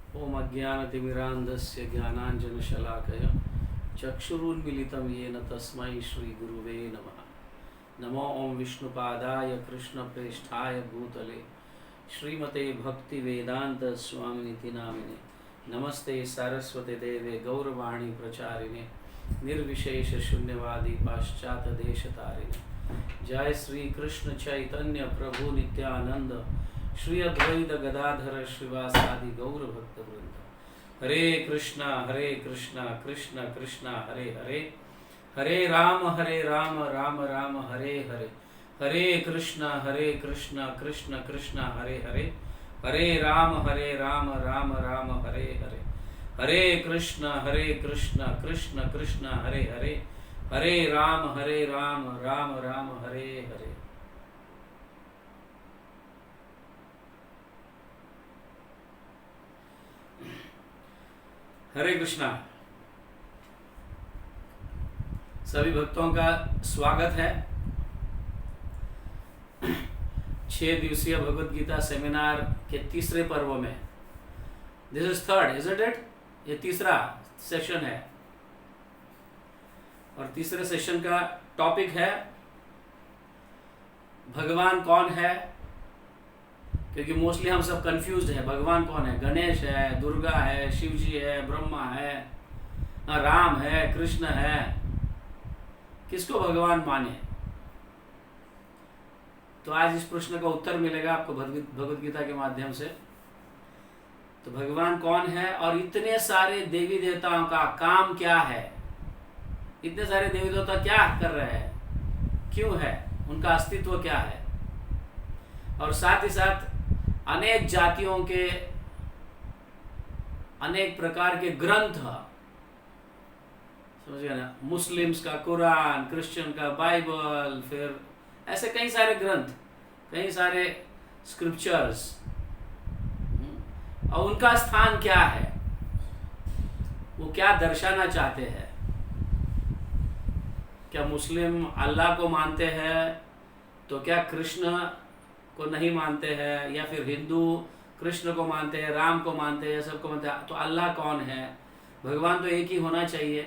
ओम अज्ञानतिमिरान्धस्य ज्ञानाञ्जनशलाकया चक्षुरुन्मीलितं येन तस्मै श्रीगुरुवे नमः। नमो ओं विष्णुपादाय कृष्णप्रेष्ठाय भूतले श्रीमते भक्तिवेदांत स्वामिनिति नामिने नमस्ते सारस्वते देवे गौरवाणी प्रचारिणे निर्विशेष शून्यवादी पाश्चात देशतारिणे। जय श्री कृष्ण चैतन्य प्रभु नित्यानंद श्री अद्वैत गदाधर श्रीवासादि गौर भक्त वृंद। हरे कृष्णा कृष्ण कृष्ण हरे हरे, हरे राम राम राम हरे हरे। हरे कृष्णा कृष्ण कृष्ण हरे हरे, हरे राम राम राम हरे हरे। हरे कृष्णा कृष्ण कृष्ण हरे हरे, हरे राम राम राम हरे हरे। हरे कृष्णा। सभी भक्तों का स्वागत है 6 दिवसीय भगवद गीता सेमिनार के तीसरे पर्व में। This is third, isn't it? ये तीसरा सेशन है और तीसरे सेशन का टॉपिक है भगवान कौन है। क्योंकि मोस्टली हम सब कंफ्यूज्ड हैं, भगवान कौन है? गणेश है, दुर्गा है, शिव जी है, ब्रह्मा है, राम है, कृष्ण है, किसको भगवान माने? तो आज इस प्रश्न का उत्तर मिलेगा आपको भगवद गीता के माध्यम से। तो भगवान कौन है और इतने सारे देवी देवताओं का काम क्या है? इतने सारे देवी देवता क्या कर रहे हैं, क्यों है, उनका अस्तित्व क्या है? और साथ ही साथ अनेक जातियों के अनेक प्रकार के ग्रंथ, समझिए ना, मुस्लिम्स का कुरान, क्रिश्चियन का बाइबल, फिर ऐसे कई सारे ग्रंथ, कई सारे स्क्रिप्चर्स, और उनका स्थान क्या है, वो क्या दर्शाना चाहते हैं? क्या मुस्लिम अल्लाह को मानते हैं तो क्या कृष्ण को नहीं मानते हैं, या फिर हिंदू कृष्ण को मानते हैं, राम को मानते हैं, सबको मानते हैं? तो अल्लाह कौन है? भगवान तो एक ही होना चाहिए।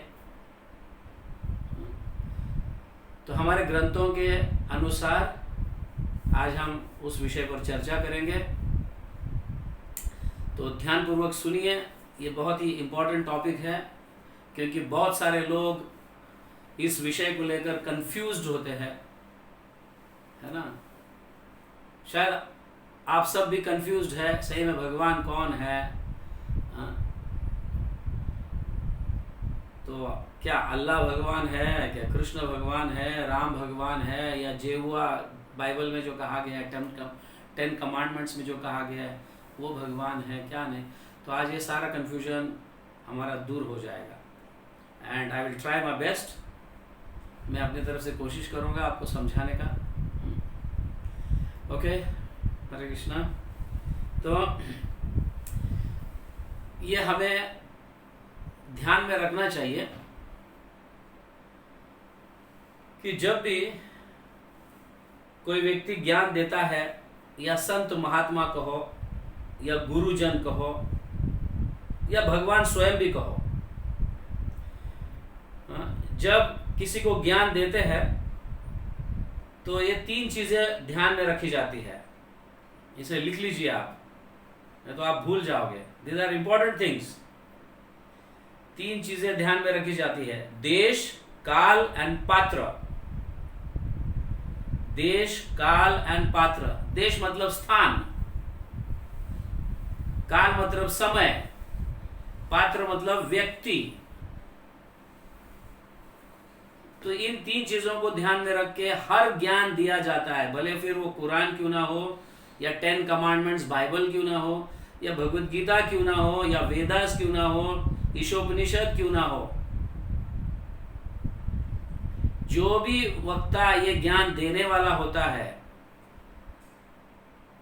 तो हमारे ग्रंथों के अनुसार आज हम उस विषय पर चर्चा करेंगे। तो ध्यानपूर्वक सुनिए, ये बहुत ही इम्पोर्टेंट टॉपिक है क्योंकि बहुत सारे लोग इस विषय को लेकर कंफ्यूज्ड होते हैं, है ना। शायद आप सब भी कंफ्यूज्ड है, सही में भगवान कौन है? तो क्या अल्लाह भगवान है, क्या कृष्ण भगवान है, राम भगवान है, या जेहुआ बाइबल में जो कहा गया है, 10 कमांडमेंट्स में जो कहा गया है वो भगवान है, क्या नहीं? तो आज ये सारा कंफ्यूजन हमारा दूर हो जाएगा। And I will try my best, मैं अपनी तरफ से कोशिश करूँगा आपको समझाने का। ओके, हरे कृष्णा। तो ये हमें ध्यान में रखना चाहिए कि जब भी कोई व्यक्ति ज्ञान देता है, या संत महात्मा कहो, या गुरुजन कहो, या भगवान स्वयं भी कहो, जब किसी को ज्ञान देते हैं तो ये 3 चीजें ध्यान में रखी जाती है। इसे लिख लीजिए आप, नहीं तो आप भूल जाओगे। These are important things. 3 चीजें ध्यान में रखी जाती है: देश, काल एंड पात्र। देश, काल एंड पात्र। देश मतलब स्थान, काल मतलब समय, पात्र मतलब व्यक्ति। तो इन 3 चीजों को ध्यान में रख के हर ज्ञान दिया जाता है, भले फिर वो कुरान क्यों ना हो, या 10 कमांडमेंट्स बाइबल क्यों ना हो, या भगवद गीता क्यों ना हो, या वेदास क्यों ना हो, ईशोपनिषद क्यों ना हो। जो भी वक्ता ये ज्ञान देने वाला होता है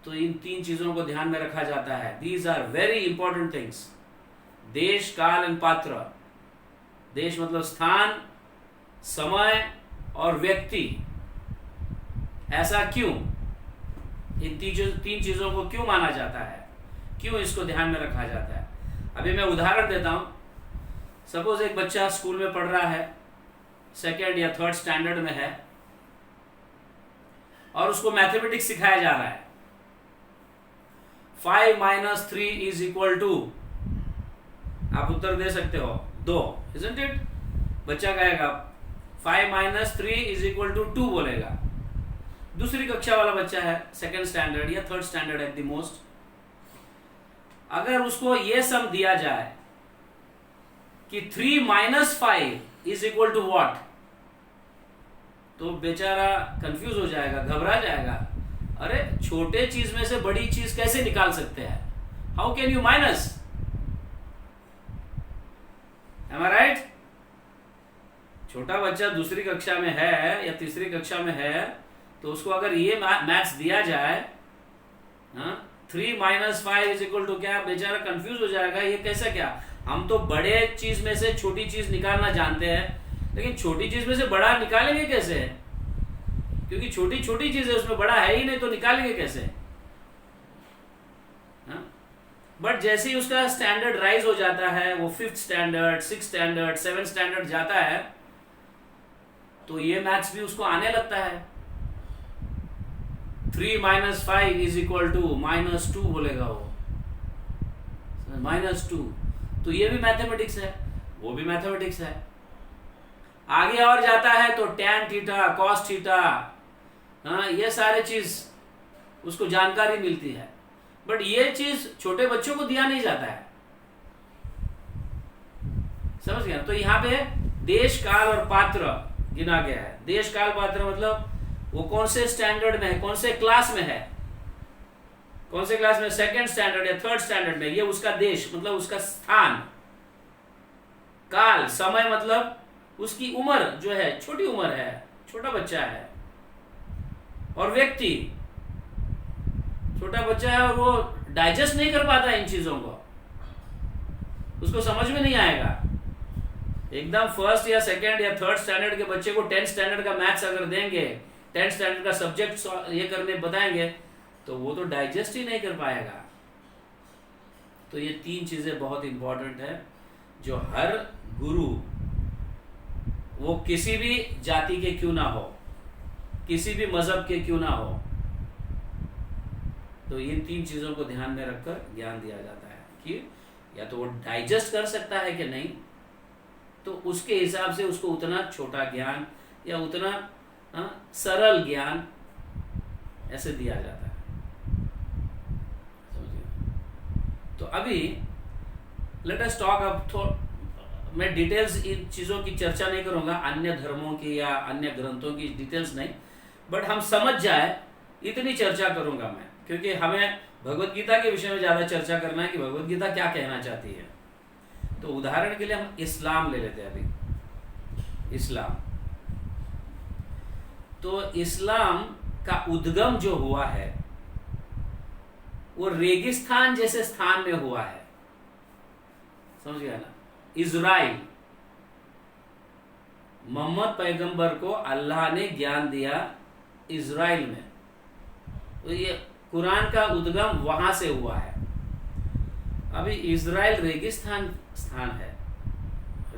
तो इन 3 चीजों को ध्यान में रखा जाता है। These are very important things. देश, काल एंड पात्र। देश मतलब स्थान, समय और व्यक्ति। ऐसा क्यों? इन 3 चीजों को क्यों माना जाता है, क्यों इसको ध्यान में रखा जाता है? अभी मैं उदाहरण देता हूं। सपोज एक बच्चा स्कूल में पढ़ रहा है, सेकेंड या थर्ड स्टैंडर्ड में है, और उसको मैथमेटिक्स सिखाया जा रहा है। 5 - 3 इज इक्वल टू, आप उत्तर दे सकते हो 2, isn't it? बच्चा कहेगा 5 - 3 इज इक्वल टू 2 बोलेगा। दूसरी कक्षा वाला बच्चा है, सेकेंड स्टैंडर्ड या third standard at the most, अगर उसको ये सम दिया जाए कि 3 - 5 इज इक्वल टू व्हाट, तो बेचारा कंफ्यूज हो जाएगा, घबरा जाएगा। अरे छोटे चीज में से बड़ी चीज कैसे निकाल सकते हैं? How can you minus? Am I right? छोटा बच्चा दूसरी कक्षा में है या तीसरी कक्षा में है, तो उसको अगर ये मैथ्स दिया जाए, 3 - 5 इज इक्वल टू क्या, बेचारा कंफ्यूज हो जाएगा, ये कैसा क्या? हम तो बड़े चीज में से छोटी चीज निकालना जानते हैं, लेकिन छोटी चीज में से बड़ा निकालेंगे कैसे? क्योंकि छोटी छोटी चीज है, उसमें बड़ा है ही नहीं, तो निकालेंगे कैसे? बट जैसे ही उसका स्टैंडर्ड राइज हो जाता है, वो 5th standard, 6th standard, 7th standard जाता है, तो ये मैथ्स भी उसको आने लगता है। 3 - 5 इज इक्वल टू -2 बोलेगा वो, -2। तो ये भी मैथमेटिक्स है, वो भी मैथमेटिक्स है। आगे और जाता है तो tan थीटा, cos थीटा, ये सारे चीज उसको जानकारी मिलती है। बट ये चीज छोटे बच्चों को दिया नहीं जाता है, समझ गया? तो यहाँ पे देश, काल और पात्र गिना गया है। देश, काल, पात्र मतलब वो कौन से स्टैंडर्ड में है, कौन से क्लास में है, कौन से क्लास में, सेकेंड स्टैंडर्ड या थर्ड स्टैंडर्ड में, ये उसका देश मतलब उसका स्थान। काल, समय मतलब उसकी उम्र जो है, छोटी उम्र है, छोटा बच्चा है। और व्यक्ति, छोटा बच्चा है और वो डाइजेस्ट नहीं कर पाता इन चीजों को, उसको समझ में नहीं आएगा। एकदम फर्स्ट या सेकेंड या थर्ड स्टैंडर्ड के बच्चे को 10th स्टैंडर्ड का मैथ्स अगर देंगे, 10th स्टैंडर्ड का सब्जेक्ट ये करने बताएंगे, तो वो तो डाइजेस्ट ही नहीं कर पाएगा। तो ये 3 चीजें बहुत इंपॉर्टेंट है, जो हर गुरु, वो किसी भी जाति के क्यों ना हो, किसी भी मजहब के क्यों ना हो, तो इन 3 चीजों को ध्यान में रखकर ज्ञान दिया जाता है कि या तो वो डाइजेस्ट कर सकता है कि नहीं, तो उसके हिसाब से उसको उतना छोटा ज्ञान या उतना सरल ज्ञान ऐसे दिया जाता है। समझिए? तो अभी लेट अस टॉक अब मैं डिटेल्स इन चीज़ों की चर्चा नहीं करूंगा, अन्य धर्मों की या अन्य ग्रंथों की डिटेल्स नहीं, बट हम समझ जाए इतनी चर्चा करूंगा मैं, क्योंकि हमें भगवत गीता के विषय में ज़्यादा चर्चा करना है कि भगवत गीता क्या कहना चाहती है। तो उदाहरण के लिए हम इस्लाम ले लेते हैं अभी। इस्लाम, तो इस्लाम का उद्गम जो हुआ है वो रेगिस्तान जैसे स्थान में हुआ है, समझ गया ना? इज़राइल, मोहम्मद पैगंबर को अल्लाह ने ज्ञान दिया इज़राइल में, तो ये कुरान का उद्गम वहां से हुआ है। अभी इज़राइल रेगिस्तान स्थान है,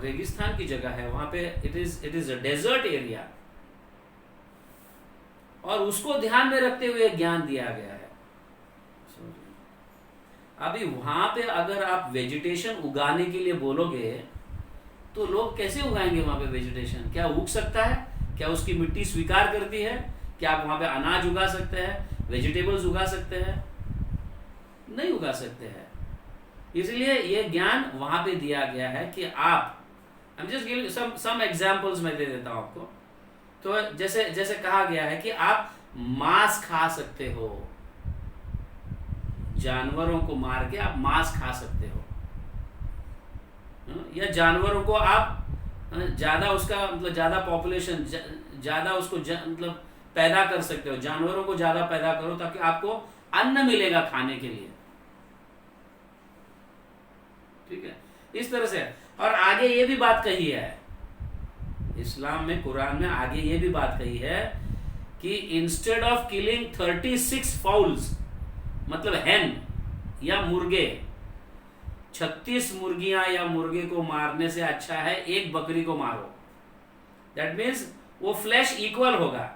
रेगिस्तान की जगह है, वहां पे it is a desert area, और उसको ध्यान में रखते हुए ज्ञान दिया गया है। अभी वहां पे अगर आप वेजिटेशन उगाने के लिए बोलोगे, तो लोग कैसे उगाएंगे वहां पे वेजिटेशन? क्या उग सकता है? क्या उसकी मिट्टी स्वीकार करती है? क्या आप वहां पे अनाज उगा सकते हैं, वेजिटेबल्स उगा सकते हैं? नहीं उगा सकते हैं। इसलिए ये ज्ञान वहां पे दिया गया है कि आप, I'm just giving some examples मैं दे देता हूं आपको। तो जैसे जैसे कहा गया है कि आप मांस खा सकते हो, जानवरों को मार के आप मांस खा सकते हो, या जानवरों को आप ज्यादा उसका मतलब ज्यादा पॉपुलेशन ज्यादा उसको मतलब पैदा कर सकते हो, जानवरों को ज्यादा पैदा करो ताकि आपको अन्न मिलेगा खाने के लिए, ठीक है? इस तरह से। और आगे ये भी बात कही है इस्लाम में, कुरान में आगे ये भी बात कही है कि इंस्टेड ऑफ किलिंग 36 फाउल्स, मतलब हैन या मुर्गे, 36 मुर्गियां या मुर्गे को मारने से अच्छा है एक बकरी को मारो। दैट मीन्स वो फ्लैश इक्वल होगा।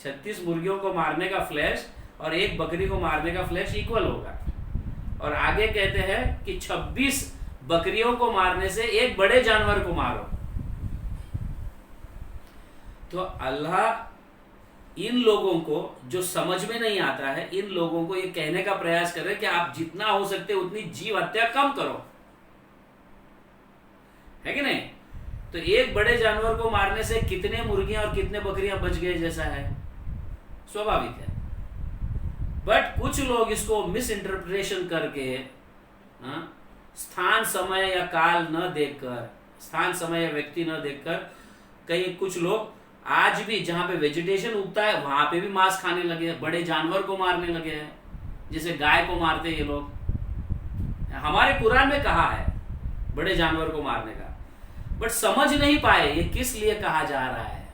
36 मुर्गियों को मारने का फ्लैश और एक बकरी को मारने का फ्लैश इक्वल होगा। और आगे कहते हैं कि 26 बकरियों को मारने से एक बड़े जानवर को मारो। तो अल्लाह इन लोगों को जो समझ में नहीं आता है, इन लोगों को ये कहने का प्रयास कर रहे हैं कि आप जितना हो सकते उतनी जीव हत्या कम करो, है कि नहीं? तो एक बड़े जानवर को मारने से कितने मुर्गियां और कितने बकरियां बच गए जैसा है, स्वाभाविक है। बट कुछ लोग इसको मिस इंटरप्रिटेशन करके स्थान समय या काल न देखकर, स्थान समय या व्यक्ति न देखकर, कई कुछ लोग आज भी जहां पे वेजिटेशन उगता है वहां पे भी मांस खाने लगे हैं, बड़े जानवर को मारने लगे हैं, जैसे गाय को मारते हैं ये लोग। हमारे कुरान में कहा है बड़े जानवर को मारने का, बट समझ नहीं पाए ये किस लिए कहा जा रहा है।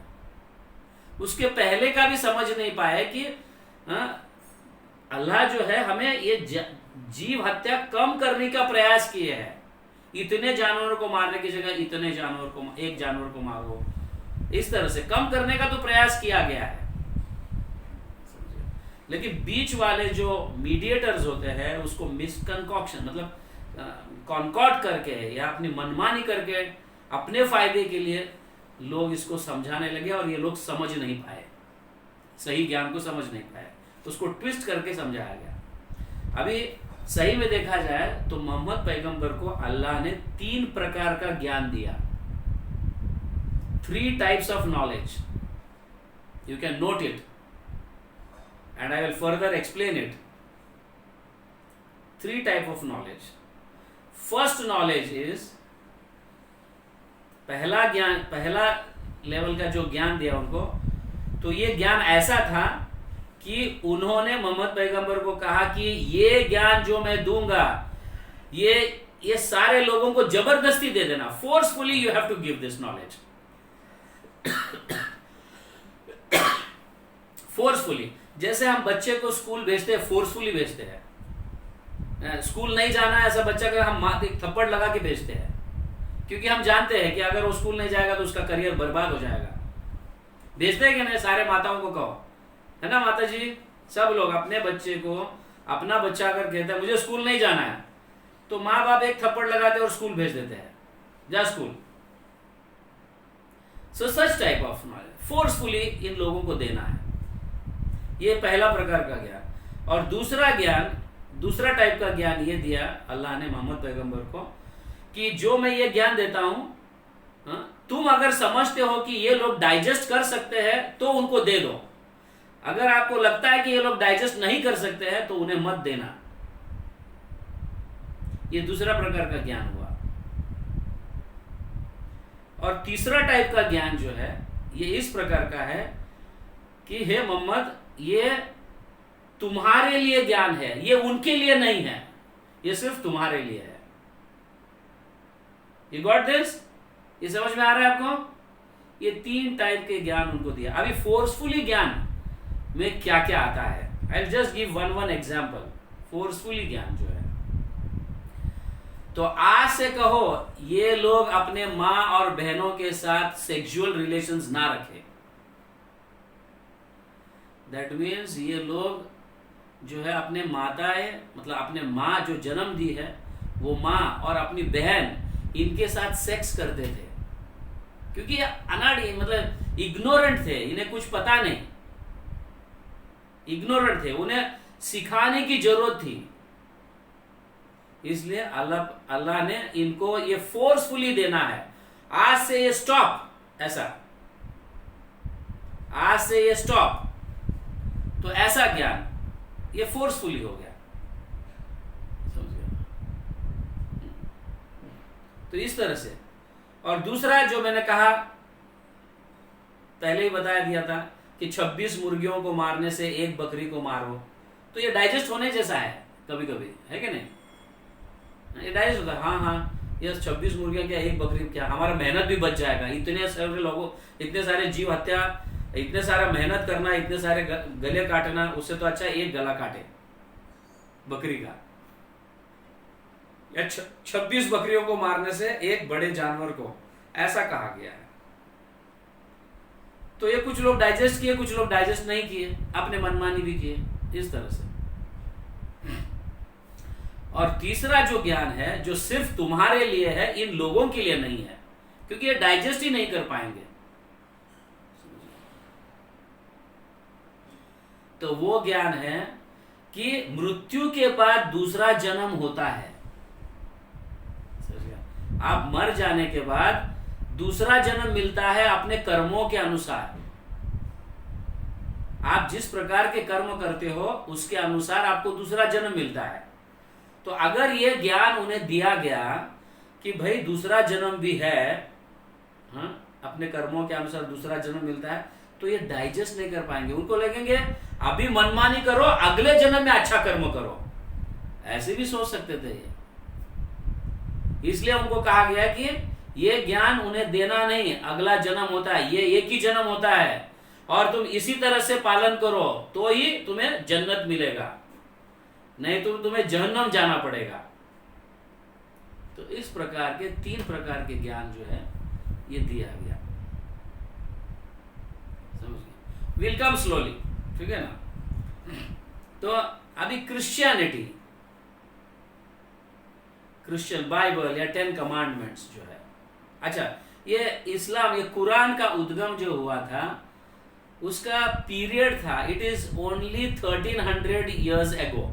उसके पहले का भी समझ नहीं पाए कि अल्लाह जो है हमें ये जीव हत्या कम करने का प्रयास किए है। इतने जानवरों को मारने की जगह इतने जानवर को, एक जानवर को मारो, इस तरह से कम करने का तो प्रयास किया गया है। लेकिन बीच वाले जो मीडिएटर्स होते हैं उसको मिसकनकॉक्शन, मतलब कॉन्कॉर्ड करके या अपनी मनमानी करके अपने फायदे के लिए लोग इसको समझाने लगे और ये लोग समझ नहीं पाए, सही ज्ञान को समझ नहीं पाए, तो उसको ट्विस्ट करके समझाया गया। अभी सही में देखा जाए तो मोहम्मद पैगंबर को अल्लाह ने 3 प्रकार का ज्ञान दिया, 3 types of knowledge. You can note it and I will further explain it. 3 type of knowledge. First knowledge is, पहला ज्ञान, पहला लेवल का जो ज्ञान दिया उनको, तो ये ज्ञान ऐसा था कि उन्होंने मोहम्मद पैगंबर को कहा कि ये ज्ञान जो मैं दूंगा ये सारे लोगों को जबरदस्ती दे देना, forcefully you have to give this knowledge, forcefully. जैसे हम बच्चे को स्कूल भेजते हैं, फोर्सफुली भेजते हैं। स्कूल नहीं जाना है ऐसा बच्चा का हम थप्पड़ लगा के भेजते हैं, क्योंकि हम जानते हैं कि अगर वो स्कूल नहीं जाएगा तो उसका करियर बर्बाद हो जाएगा। भेजते हैं कि नहीं? सारे माताओं को कहो, है ना माता जी? सब लोग अपने बच्चे को, अपना बच्चा अगर कहता है मुझे स्कूल नहीं जाना है, तो माँ बाप एक थप्पड़ लगाते और स्कूल भेज देते हैं, जा school. So such type of knowledge forcefully इन लोगों को देना है, ये पहला प्रकार का ज्ञान। और दूसरा ज्ञान, दूसरा टाइप का ज्ञान ये दिया अल्लाह ने मोहम्मद पैगंबर को कि जो मैं ये ज्ञान देता हूं, तुम अगर समझते हो कि ये लोग डाइजेस्ट कर सकते हैं तो उनको दे दो, अगर आपको लगता है कि ये लोग डाइजेस्ट नहीं कर सकते हैं तो उन्हें मत देना। ये दूसरा प्रकार का ज्ञान हुआ। और तीसरा टाइप का ज्ञान जो है ये इस प्रकार का है कि हे मोहम्मद, ये तुम्हारे लिए ज्ञान है, ये उनके लिए नहीं है, ये सिर्फ तुम्हारे लिए है। You got this? ये समझ में आ रहा है आपको? ये 3 टाइप के ज्ञान उनको दिया। अभी फोर्सफुली ज्ञान में क्या क्या आता है, I will just give one example. Forcefully ज्ञान जो है, तो आज से कहो ये लोग अपने माँ और बहनों के साथ सेक्सुअल रिलेशंस ना रखें। दैट मीन्स ये लोग जो है अपने माताएं, मतलब अपने माँ जो जन्म दी है वो माँ और अपनी बहन, इनके साथ सेक्स करते थे, क्योंकि अनाड़ी मतलब इग्नोरेंट थे, इन्हें कुछ पता नहीं, इग्नोरेंट थे, उन्हें सिखाने की जरूरत थी। इसलिए अल्लाह ने इनको ये फोर्सफुली देना है, आज से ये स्टॉप, ऐसा आज से ये स्टॉप। तो ऐसा ज्ञान ये फोर्सफुली हो गया, समझ गया? तो इस तरह से। और दूसरा जो मैंने कहा, पहले ही बता दिया था कि 26 मुर्गियों को मारने से एक बकरी को मारो, तो ये डाइजेस्ट होने जैसा है कभी कभी, है कि नहीं? ये डाइजेस्ट होता है, हाँ ये 26 मुर्गियां क्या, एक बकरी क्या, हमारा मेहनत भी बच जाएगा। इतने सारे लोगों, इतने सारे जीव हत्या, इतने सारा मेहनत करना, इतने सारे गले काटना, उससे तो अच्छा एक गला काटे बकरी का, या 26 बकरियों को मारने से एक बड़े जानवर को, ऐसा कहा गया है। तो ये कुछ लोग डाइजेस्ट किए, कुछ लोग डाइजेस्ट नहीं किए, अपने मनमानी भी किए इस तरह से। और तीसरा जो ज्ञान है जो सिर्फ तुम्हारे लिए है, इन लोगों के लिए नहीं है, क्योंकि ये डाइजेस्ट ही नहीं कर पाएंगे। तो वो ज्ञान है कि मृत्यु के बाद दूसरा जन्म होता है। आप मर जाने के बाद दूसरा जन्म मिलता है अपने कर्मों के अनुसार। आप जिस प्रकार के कर्म करते हो उसके अनुसार आपको दूसरा जन्म मिलता है। तो अगर ये ज्ञान उन्हें दिया गया कि भाई दूसरा जन्म भी है, हाँ, अपने कर्मों के अनुसार दूसरा जन्म मिलता है, तो ये डाइजेस्ट नहीं कर पाएंगे। उनको लगेंगे अभी मनमानी करो, अगले जन्म में अच्छा कर्म करो, ऐसे भी सोच सकते थे ये। इसलिए उनको कहा गया कि ये ज्ञान उन्हें देना नहीं, अगला जन्म होता है, ये एक ही जन्म होता है और तुम इसी तरह से पालन करो तो ही तुम्हें जन्नत मिलेगा, नहीं तो तुम्हें जहन्नम जाना पड़ेगा। तो इस प्रकार के 3 प्रकार के ज्ञान जो है ये दिया गया, समझ गए। विल कम स्लोली, ठीक है ना। तो अभी क्रिश्चियनिटी, क्रिश्चियन बाइबल या 10 कमांडमेंट्स जो है, अच्छा ये इस्लाम, ये कुरान का उद्गम जो हुआ था उसका पीरियड था, it is only 1300 years ago।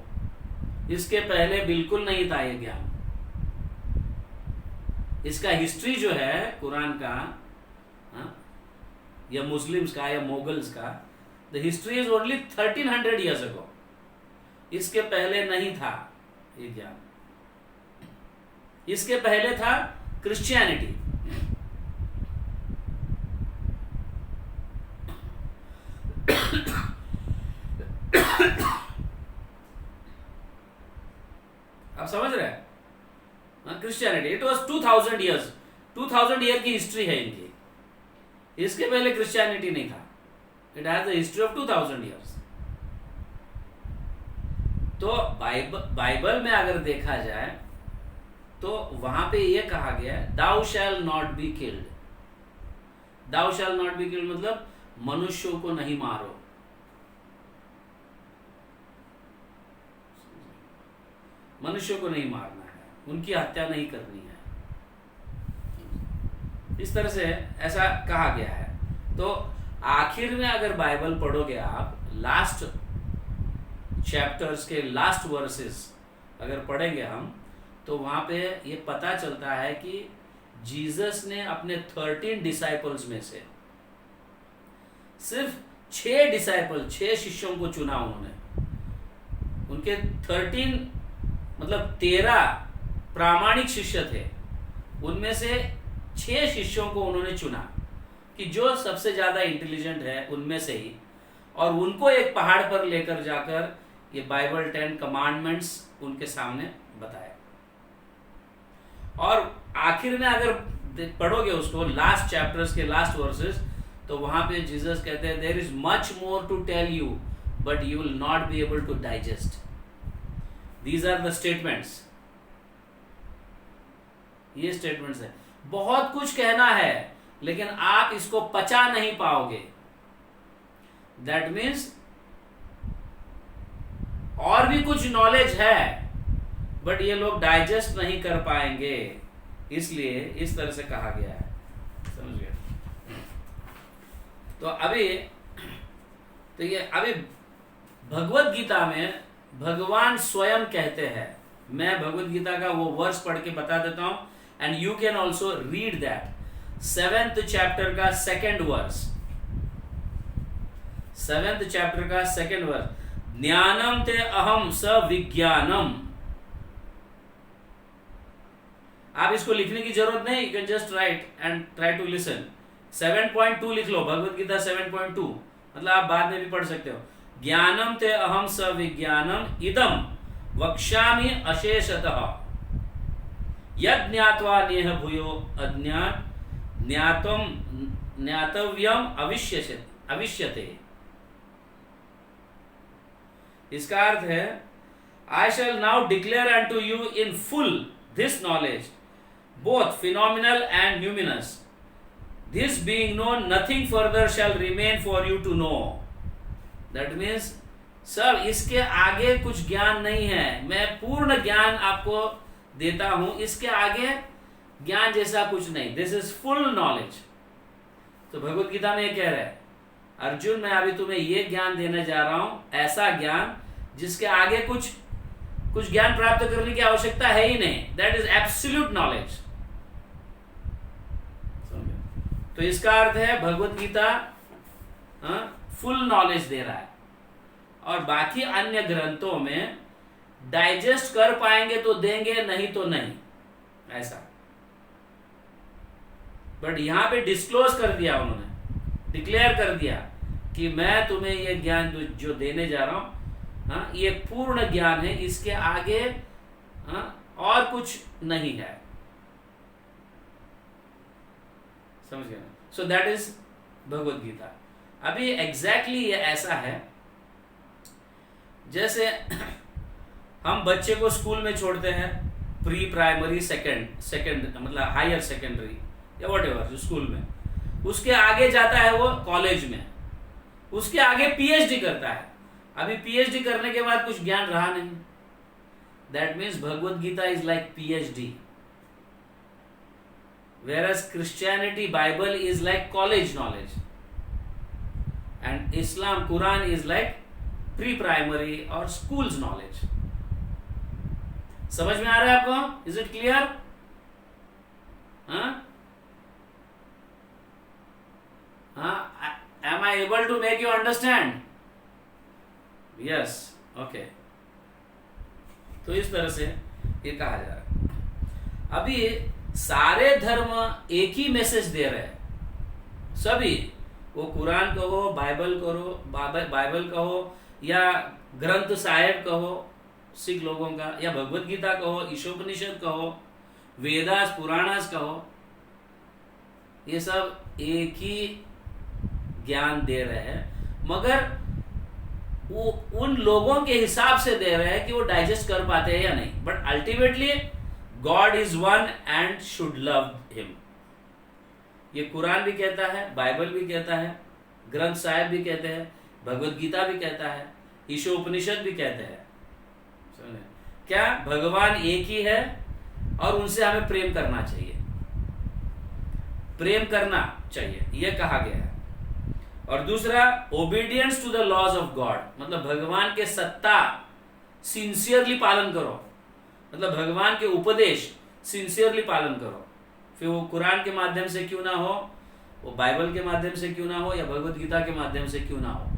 इसके पहले बिल्कुल नहीं था ये ज्ञान। इसका हिस्ट्री जो है कुरान का, या मुस्लिम्स का या मोगल्स का, the history is only 1300 years ago। इसके पहले नहीं था ये ज्ञान। इसके पहले था क्रिश्चियनिटी। आप समझ रहे हैं? Christianity it was 2000 years, 2000 year की हिस्ट्री है इनकी। इसके पहले क्रिश्चियनिटी नहीं था। It has the history of 2000 years। तो बाइबल में अगर देखा जाए तो वहां पे ये कहा गया है, thou shall not be killed. Thou shall not be killed मतलब मनुष्यों को नहीं मारो। मनुष्यों को नहीं मारना है, उनकी हत्या नहीं करनी है, इस तरह से ऐसा कहा गया है। तो आखिर में अगर बाइबल पढ़ोगे आप, लास्ट चैप्टर्स के लास्ट वर्सेस अगर पढ़ेंगे हम, तो वहां पे ये पता चलता है कि जीसस ने अपने 13 डिसाइपल्स में से सिर्फ 6 डिसाइपल, 6 शिष्यों को चुना उन्होंने। उनके 13 मतलब 13 प्रामाणिक शिष्य थे, उनमें से 6 शिष्यों को उन्होंने चुना कि जो सबसे ज्यादा इंटेलिजेंट है उनमें से ही, और उनको एक पहाड़ पर लेकर जाकर ये बाइबल 10 कमांडमेंट्स उनके सामने बताया। और आखिर में अगर पढ़ोगे उसको, लास्ट चैप्टर्स के लास्ट वर्सेस, तो वहां पे जीसस कहते हैं there is much more to tell you but you will not be able to digest. These are the statements. ये स्टेटमेंट्स है, बहुत कुछ कहना है लेकिन आप इसको पचा नहीं पाओगे। दैट मीन्स और भी कुछ नॉलेज है बट ये लोग डाइजेस्ट नहीं कर पाएंगे, इसलिए इस तरह से कहा गया है, समझ गए। तो अभी भगवत गीता में भगवान स्वयं कहते हैं, मैं भगवत गीता का वो वर्स पढ़ के बता देता हूं, and you can also read that. 7th chapter का 2nd वर्स, 7th चैप्टर का 2nd वर्स, ज्ञानम ते अहम स विज्ञानम। आप इसको लिखने की जरूरत नहीं, you can just write and try to listen. 7.2 लिख लो, भगवत गीता 7.2, मतलब आप बाद में भी पढ़ सकते हो। ज्ञानम ते अहम स विज्ञानम इदम वक्ष्यामि अशेषतः यद ज्ञात्वा नेह भूयो अज्ञात ज्ञातव्यम अविष्यते। इसका अर्थ है, I shall now declare unto you in full this knowledge, both phenomenal and numinous, this being known, nothing further shall remain for you to know. That means, sir इसके आगे कुछ ज्ञान नहीं है, मैं पूर्ण ज्ञान आपको देता हूं, इसके आगे ज्ञान जैसा कुछ नहीं. This is full knowledge. तो भगवत गीता में ये कह रहा है, अर्जुन मैं अभी तुम्हें ये ज्ञान देने जा रहा हूं, ऐसा ज्ञान जिसके आगे कुछ ज्ञान प्राप्त करने की आवश्यकता है ही नहीं. That is absolute knowledge. तो इसका अर्थ है भगवत गीता फुल नॉलेज दे रहा है, और बाकी अन्य ग्रंथों में डाइजेस्ट कर पाएंगे तो देंगे, नहीं तो नहीं, ऐसा. बट यहां पे डिस्क्लोज कर दिया उन्होंने, डिक्लेयर कर दिया कि मैं तुम्हें ये ज्ञान जो देने जा रहा हूं, ये पूर्ण ज्ञान है, इसके आगे और कुछ नहीं है. समझ गए? सो दैट इज भगवत गीता. अभी एग्जैक्टली ये ऐसा है जैसे हम बच्चे को स्कूल में छोड़ते हैं, प्री प्राइमरी, सेकंड मतलब हायर सेकेंडरी या व्हाटएवर जो स्कूल में, उसके आगे जाता है वो कॉलेज में, उसके आगे पीएचडी करता है. अभी पीएचडी करने के बाद कुछ ज्ञान रहा नहीं. That means Bhagavad Gita is like PhD, whereas Christianity, Bible is like college knowledge, and Islam, Quran is like pre-primary or schools knowledge. समझ में आ रहा है आपको? Is it clear? Am I able to make you understand? Yes. Okay. तो इस तरह से ये कहा जा रहा है. अभी सारे धर्म एक ही मैसेज दे रहे हैं, सभी, वो कुरान कहो, बाइबल कहो या ग्रंथ साहिब कहो सिख लोगों का, या भगवत गीता कहो, ईशोपनिषद कहो, वेदास पुराणास कहो, ये सब एक ही ज्ञान दे रहे हैं, मगर वो उन लोगों के हिसाब से दे रहे हैं कि वो डाइजेस्ट कर पाते हैं या नहीं. But ultimately God is one and should love him. ये कुरान भी कहता है, बाइबल भी कहता है, ग्रंथ साहिब भी कहते हैं, भगवत गीता भी कहता है, ईशोपनिषद भी कहते हैं. क्या भगवान एक ही है और उनसे हमें प्रेम करना चाहिए, प्रेम करना चाहिए, यह कहा गया है. और दूसरा, obedience to the laws of God, मतलब भगवान के सत्ता सिंसियरली पालन करो, मतलब भगवान के उपदेश सिंसियरली पालन करो. फिर वो कुरान के माध्यम से क्यों ना हो, वो बाइबल के माध्यम से क्यों ना हो, या भगवत गीता के माध्यम से क्यों ना हो.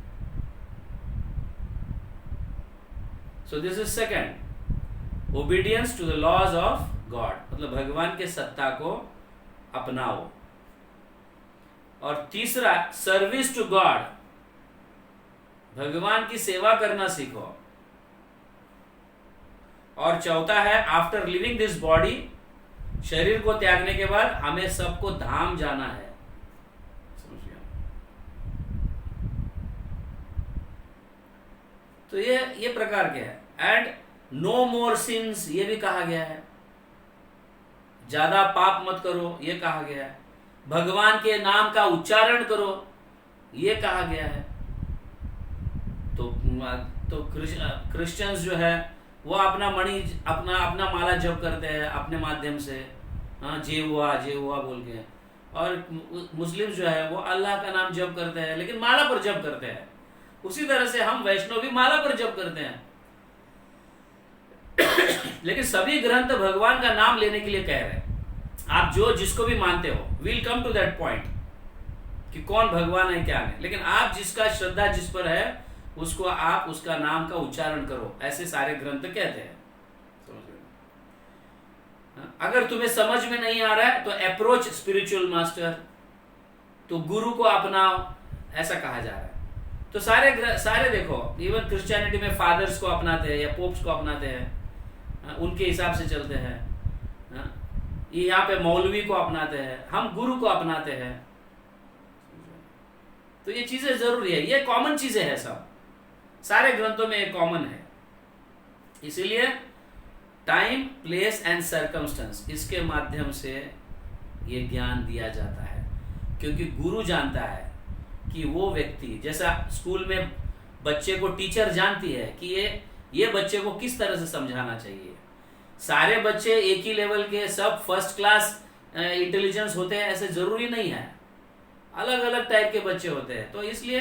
So this is second, obedience to the laws of God, मतलब भगवान के सत्ता को अपनाओ. और तीसरा, सर्विस टू गॉड, भगवान की सेवा करना सीखो. और चौथा है, आफ्टर लिविंग दिस बॉडी, शरीर को त्यागने के बाद हमें सबको धाम जाना है. समझ गया? तो ये प्रकार के है. एंड नो मोर सिंस, ये भी कहा गया है, ज्यादा पाप मत करो, ये कहा गया है. भगवान के नाम का उच्चारण करो, ये कहा गया है. तो क्रिश्चियंस जो है वो अपना मणि, अपना माला जप करते हैं अपने माध्यम से, जे हुआ बोल के. और मुस्लिम जो है वो अल्लाह का नाम जप करते हैं, लेकिन माला पर जप करते हैं. उसी तरह से हम वैष्णव भी माला पर जप करते हैं. लेकिन सभी ग्रंथ भगवान का नाम लेने के लिए कह रहे हैं. आप जिसको भी मानते हो, will come to that point कि कौन भगवान है क्या है, लेकिन आप जिसका श्रद्धा जिस पर है उसको आप उसका नाम का उच्चारण करो, ऐसे सारे ग्रंथ कहते हैं. अगर तुम्हें समझ में नहीं आ रहा है तो अप्रोच स्पिरिचुअल मास्टर, तो गुरु को अपनाओ, ऐसा कहा जा रहा है. तो सारे देखो, इवन क्रिश्चियनिटी में फादर्स को अपनाते हैं या पोप्स को अपनाते हैं, उनके हिसाब से चलते हैं. ये यहाँ पे मौलवी को अपनाते हैं, हम गुरु को अपनाते हैं. तो ये चीजें जरूरी है, ये कॉमन चीजें हैं, सब सारे ग्रंथों में ये कॉमन है. इसीलिए टाइम, प्लेस एंड सर्कमस्टेंस, इसके माध्यम से ये ज्ञान दिया जाता है। क्योंकि गुरु जानता है कि वो व्यक्ति, जैसा स्कूल में बच्चे को टीचर जानती है कि ये बच्चे को किस तरह से समझाना चाहिए। सारे बच्चे एक ही लेवल के, सब फर्स्ट क्लास इंटेलिजेंस होते हैं ऐसे जरूरी नहीं है, अलग अलग टाइप के बच्चे होते हैं। तो इसलिए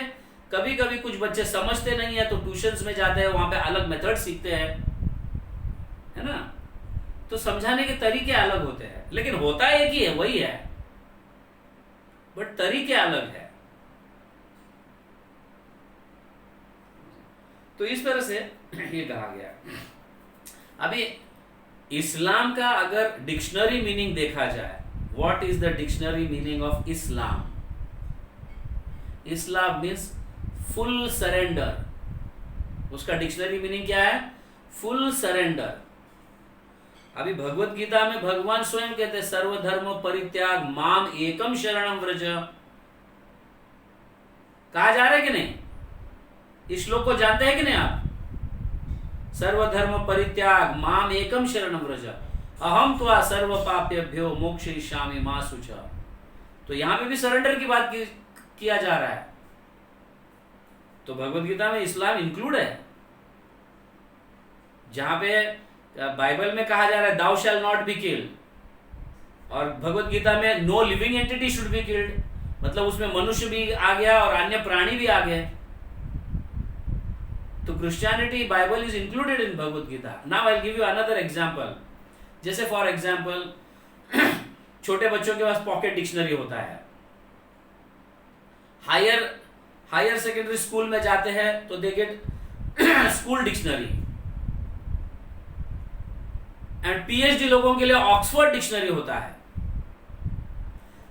कभी कभी कुछ बच्चे समझते नहीं है तो ट्यूशंस में जाते हैं, वहां पे अलग मेथड सीखते हैं, है ना। तो समझाने के तरीके अलग होते हैं, लेकिन होता एक ही है, वही है, बट तरीके अलग है। तो इस तरह से ये कहा गया। अभी इस्लाम का अगर डिक्शनरी मीनिंग देखा जाए, what is the dictionary meaning of Islam? Islam means full surrender. उसका डिक्शनरी मीनिंग क्या है? Full surrender. अभी भगवत गीता में भगवान स्वयं कहते हैं सर्वधर्म परित्याग माम एकम शरणम व्रज। कहा जा रहा है कि नहीं? इस श्लोक को जानते हैं कि नहीं आप? सर्वधर्म परित्याग माम एकम शरणम व्रज अहम त्वा सर्व पापेभ्यो मोक्षयिष्यामि मा शुच। तो यहां पे भी सरेंडर की बात किया जा रहा है। तो भगवत गीता में इस्लाम इंक्लूड है। जहां पे बाइबल में कहा जा रहा है thou shall not be killed, और भगवत गीता में no living entity should be killed, मतलब उसमें मनुष्य भी आ गया और अन्य प्राणी भी आ गए। तो Christianity, Bible is included in Bhagavad Gita. Now I will give you another example. जैसे फॉर एग्जांपल छोटे बच्चों के पास पॉकेट डिक्शनरी होता है। हायर सेकेंडरी स्कूल में जाते हैं तो they get school dictionary, and PhD लोगों के लिए ऑक्सफोर्ड डिक्शनरी होता है।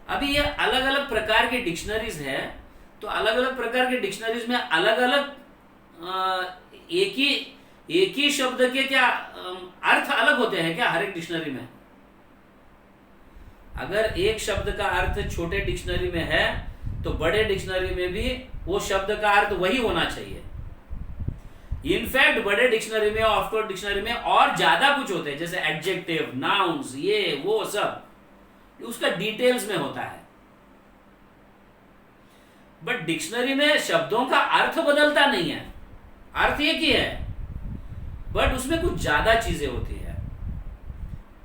अभी ये अलग अलग प्रकार के डिक्शनरीज है, तो अलग अलग प्रकार के डिक्शनरीज में अलग अलग एक ही शब्द के क्या अर्थ अलग होते हैं क्या हर एक डिक्शनरी में? अगर एक शब्द का अर्थ छोटे डिक्शनरी में है तो बड़े डिक्शनरी में भी वो शब्द का अर्थ वही होना चाहिए। इनफैक्ट बड़े डिक्शनरी में, ऑक्सफोर्ड डिक्शनरी में और ज्यादा कुछ होते हैं, जैसे एडजेक्टिव, नाउन्स, ये वो सब उसका डिटेल्स में होता है। बट डिक्शनरी में शब्दों का अर्थ बदलता नहीं है, अर्थ एक ही है, बट उसमें कुछ ज्यादा चीजें होती है।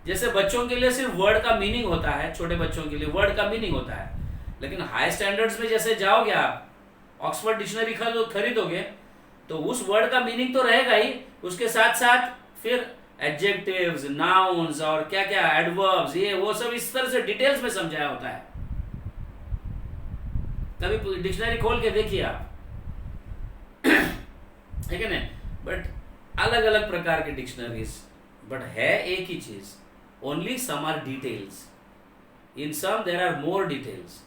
जैसे बच्चों के लिए सिर्फ वर्ड का मीनिंग होता है, छोटे बच्चों के लिए वर्ड का मीनिंग होता है, लेकिन हाई स्टैंडर्ड्स में जैसे जाओगे आप, ऑक्सफोर्ड डिक्शनरी खरीदोगे तो उस वर्ड का मीनिंग तो रहेगा ही, उसके साथ साथ फिर एडजेक्टिव्स, नाउन्स और क्या क्या एडवर्ब्स, ये वो सब इस तरह से डिटेल्स में समझाया होता है। कभी डिक्शनरी खोल के देखिए आप, ठीक है ना। बट अलग अलग प्रकार के डिक्शनरीज, बट है एक ही चीज, only some are details, in some there are more details,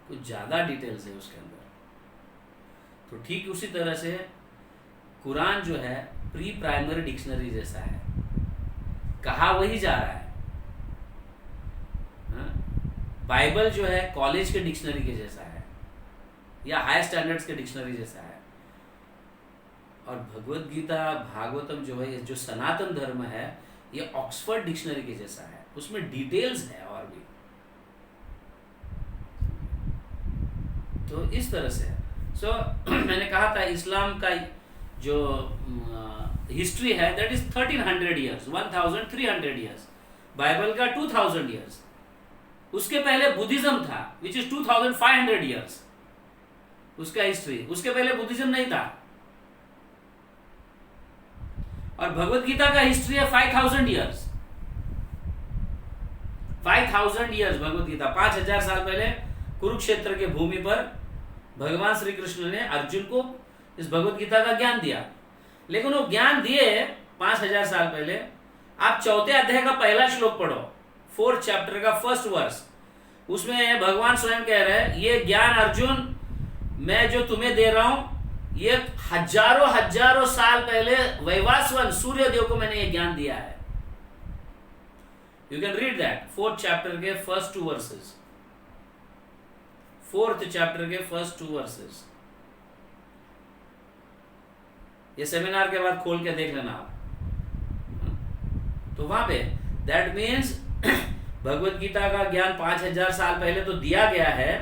कुछ ज्यादा डिटेल्स है उसके अंदर। तो ठीक उसी तरह से कुरान जो है प्री प्राइमरी डिक्शनरी जैसा है, कहा वही जा रहा है। बाइबल जो है कॉलेज के डिक्शनरी के जैसा है या हाई स्टैंडर्ड्स के डिक्शनरी जैसा है। और भगवत गीता, भागवतम जो है, जो सनातन धर्म है, ये ऑक्सफोर्ड डिक्शनरी के जैसा है, उसमें डिटेल्स है और भी। तो इस तरह से सो मैंने कहा था इस्लाम का जो हिस्ट्री है that is 1300 years, 1300 years. Bible का 2000 ईयर्स। उसके पहले बुद्धिज्म था विच इज 2500 ईयर्स, उसका हिस्ट्री। उसके पहले बुद्धिज्म नहीं था। और भगवत गीता का हिस्ट्री है 5000 ईयर्स। 5000 ईयर्स भगवत गीता। 5000 साल पहले कुरुक्षेत्र के भूमि पर भगवान श्री कृष्ण ने अर्जुन को इस भगवत गीता का ज्ञान दिया। लेकिन वो ज्ञान दिए 5000 साल पहले। आप 4थे अध्याय का पहला श्लोक पढ़ो, 4th चैप्टर का 1st वर्स। उसमें भगवान स्वयं कह रहे हैं, ये ज्ञान अर्जुन मैं जो तुम्हें दे रहा हूं, ये हजारों हजारों साल पहले वैवास्वन सूर्य देव को मैंने ये ज्ञान दिया है। You can read that 4th chapter के 1st 2 वर्सेस। 4th चैप्टर के 1st 2 वर्सेस। ये सेमिनार के बाद खोल के देख लेना आप। तो वहां पे दैट मीन्स भगवत गीता का ज्ञान 5000 साल पहले तो दिया गया है,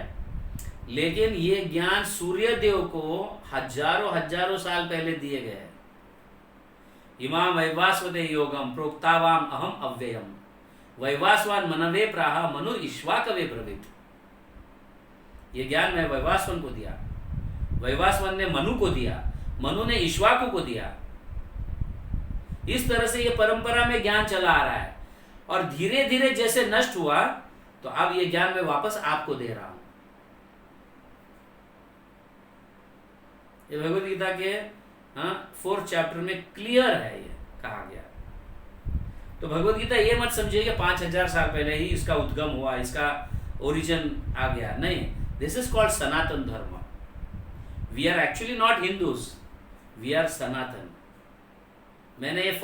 लेकिन ये ज्ञान सूर्य देव को हजारों हजारों साल पहले दिए गए हैं। इमाम वैवास्वते योगम प्रोक्तावाम अहम अव्ययम वैवास्वान मनवे प्राह मनु ईश्वाकवे ब्रवीत। ये ज्ञान मैं वैवास्वन को दिया, वैवास्वन ने मनु को दिया, मनु ने ईश्वाकु को दिया। इस तरह से ये परंपरा में ज्ञान चला आ रहा है, और धीरे धीरे जैसे नष्ट हुआ तो अब ये ज्ञान मैं वापस आपको दे रहा हूं। ये भगवद गीता के 4th चैप्टर में क्लियर है, ये कहा गया। तो भगवद गीता ये मत समझिए कि 5000 साल पहले ही इसका उद्गम हुआ, इसका ओरिजिन आ गया, नहीं। This is called Sanatan Dharma. We are actually not Hindus, we are Sanatan. मैंने ये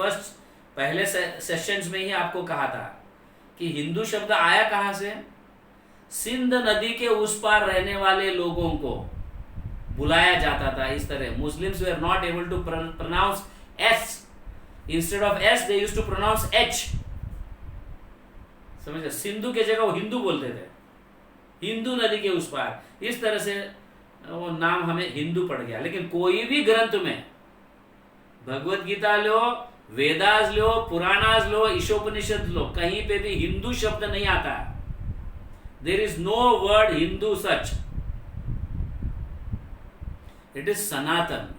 पहले सेशंस में ही आपको कहा था कि हिंदू शब्द आया कहां से? सिंध नदी के उस पार रहने वाले लोगों को बुलाया जाता था इस तरह। Muslims were not able to pronounce S, instead of S they used to pronounce H. समझे? सिंधु के जगह वो हिंदू बोलते थे, हिंदू नदी के उस पार। इस तरह से वो नाम हमें हिंदू पड़ गया। लेकिन कोई भी ग्रंथ में, भगवत गीता लो, वेदास लो, पुराणास लो, ईशोपनिषद लो, कहीं पे भी हिंदू शब्द नहीं आता। There is no word Hindu such. It is Sanatan,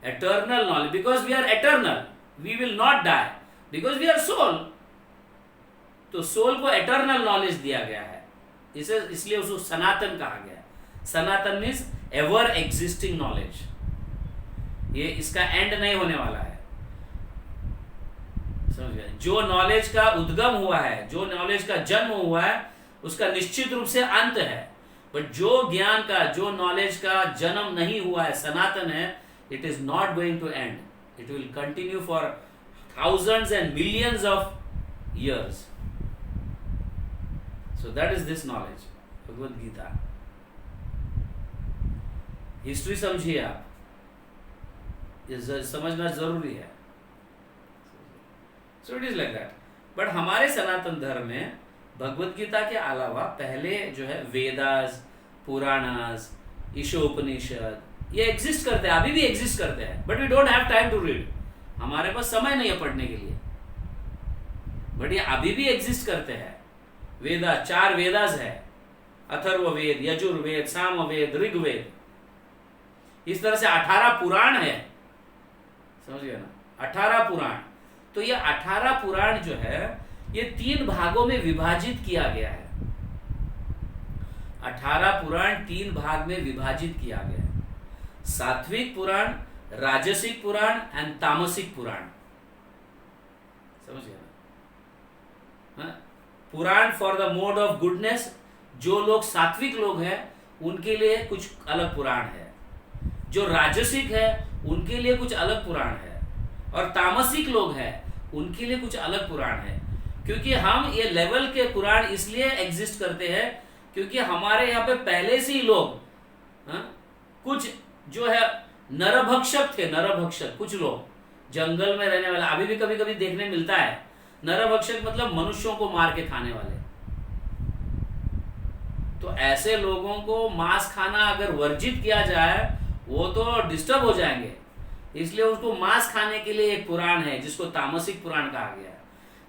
eternal knowledge, because we are eternal, we will not die, because we are soul। तो सोल को eternal knowledge दिया गया है, इसलिए उसको सनातन कहा गया। सनातन मीन्स एवर एग्जिस्टिंग नॉलेज। ये इसका एंड नहीं होने वाला है, समझ गए? जो नॉलेज का उद्गम हुआ है, जो नॉलेज का जन्म हुआ है, उसका निश्चित रूप से अंत है। बट जो ज्ञान का, जो नॉलेज का जन्म नहीं हुआ है, सनातन है, it is not going to end. It will continue for thousands and millions of years. So that is this knowledge, Bhagavad Gita. History समझिए आप, ये समझना जरूरी है। So it is like that. But हमारे सनातन धर्म में भगवद गीता के अलावा पहले जो है वेदास, पुराणास, ईशोपनिषद, ये एग्जिस्ट करते हैं, अभी भी एग्जिस्ट करते हैं। But we don't have time to read, हमारे पास समय नहीं है पढ़ने के लिए। बट ये अभी भी एग्जिस्ट करते हैं। वेदा, 4 वेदास है, अथर्ववेद, यजुर्वेद, सामवेद, ऋग्वेद। इस तरह से 18 पुराण है, समझ गए ना? 18 पुराण। तो ये 18 पुराण जो है, ये 3 भागों में विभाजित किया गया है। 18 पुराण 3 भाग में विभाजित किया गया है। सात्विक पुराण, राजसिक पुराण एंड तामसिक पुराण। समझ गए ना? Purana for the mode of goodness, जो लोग सात्विक लोग हैं उनके लिए कुछ अलग पुराण है, जो राजसिक है उनके लिए कुछ अलग पुराण है, और तामसिक लोग हैं उनके लिए कुछ अलग पुराण है। क्योंकि हम ये लेवल के पुराण इसलिए एग्जिस्ट करते हैं क्योंकि हमारे यहाँ पे पहले से ही लोग कुछ जो है नरभक्षक थे। नरभक्षक, कुछ लोग जंगल में रहने वाले, अभी भी कभी कभी देखने मिलता है। नरभक्षक मतलब मनुष्यों को मार के खाने वाले। तो ऐसे लोगों को मांस खाना अगर वर्जित किया जाए, वो तो डिस्टर्ब हो जाएंगे। इसलिए उसको मांस खाने के लिए एक पुराण है जिसको तामसिक पुराण कहा गया है।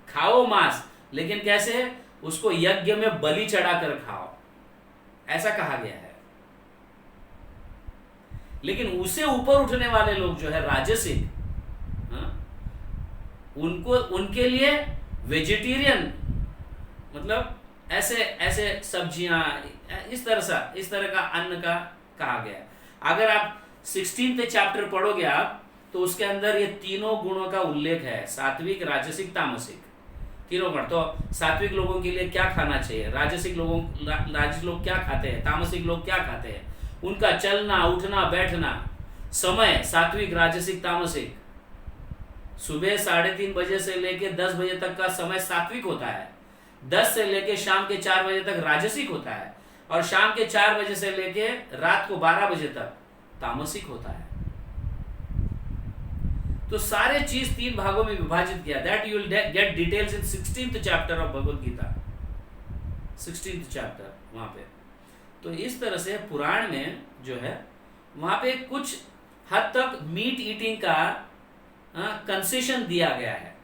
खाओ मांस, लेकिन कैसे? उसको यज्ञ में बलि चढ़ाकर खाओ, ऐसा कहा गया है। लेकिन उससे ऊपर उठने वाले लोग जो है राजसिक, उनके लिए वेजिटेरियन, मतलब ऐसे सब्जियां, इस तरह का अन्न का कहा गया। अगर आप 16th चैप्टर पढ़ोगे आप, तो उसके अंदर ये तीनों गुणों का उल्लेख है, सात्विक, राजसिक, तामसिक, तीनों गुण। तो सात्विक लोगों के लिए क्या खाना चाहिए, राजसिक लोग क्या खाते हैं, तामसिक लोग क्या खाते हैं, उनका चलना, उठना, बैठना, समय, सात्विक, राजसिक, तामसिक। सुबह 3:30 बजे से लेके 10 बजे तक का समय सात्विक होता है, 10 से लेके शाम के 4 बजे तक राजसिक होता है, और शाम के 4 बजे से लेके रात को 12 बजे तक तामसिक होता है। तो सारे चीज 3 भागों में विभाजित किया। That you will get details in 16th chapter of Bhagavad Gita, 16th chapter वहां पे। तो इस तरह से पुराण में जो है वहां पे कुछ हद तक मीट ईटिंग का कंसेशन दिया गया है,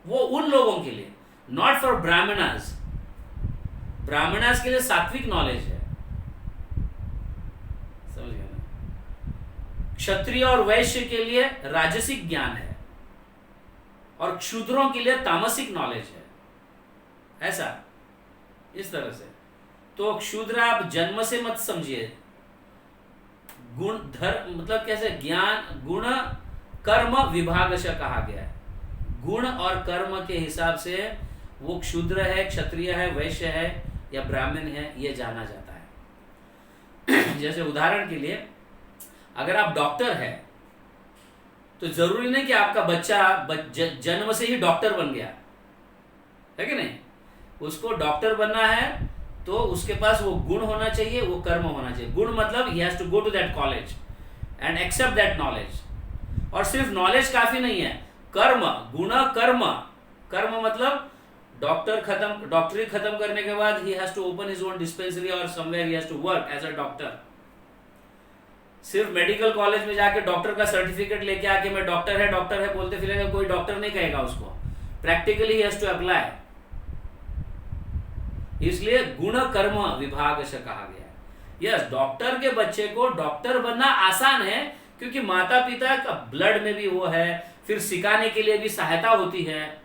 वो उन लोगों के लिए, नॉट फॉर ब्राह्मणास। ब्राह्मणास के लिए सात्विक नॉलेज है, समझ गए ना। क्षत्रिय और वैश्य के लिए राजसिक ज्ञान है और क्षूद्रों के लिए तामसिक नॉलेज है, ऐसा इस तरह से। तो क्षूद्र आप जन्म से मत समझिए, गुण धर्म मतलब कैसे, ज्ञान गुण कर्म विभाग से कहा गया है। गुण और कर्म के हिसाब से वो क्षूद्र है, क्षत्रिय है, वैश्य है या ब्राह्मण है, ये जाना जाता है। जैसे उदाहरण के लिए अगर आप डॉक्टर है तो जरूरी नहीं कि आपका बच्चा जन्म से ही डॉक्टर बन गया है कि नहीं। उसको डॉक्टर बनना है तो उसके पास वो गुण होना चाहिए, वो कर्म होना चाहिए। गुण मतलब he has to go to that college and accept that knowledge. और सिर्फ नॉलेज काफी नहीं है, कर्म, गुण कर्म। कर्म मतलब डॉक्टरी खत्म करने के बाद he has to open his own dispensary और somewhere he has to work as a doctor. सिर्फ मेडिकल कॉलेज में जाके डॉक्टर का सर्टिफिकेट लेके आके मैं डॉक्टर है बोलते फिरेगा, कोई डॉक्टर नहीं कहेगा उसको। Practically he has to apply. इसलिए गुण कर्म विभाग से कहा गया है। यस, डॉक्टर के बच्चे को डॉक्टर बनना आसान है क्योंकि माता पिता का ब्लड में भी वो है, फिर सिखाने के लिए भी सहायता होती है,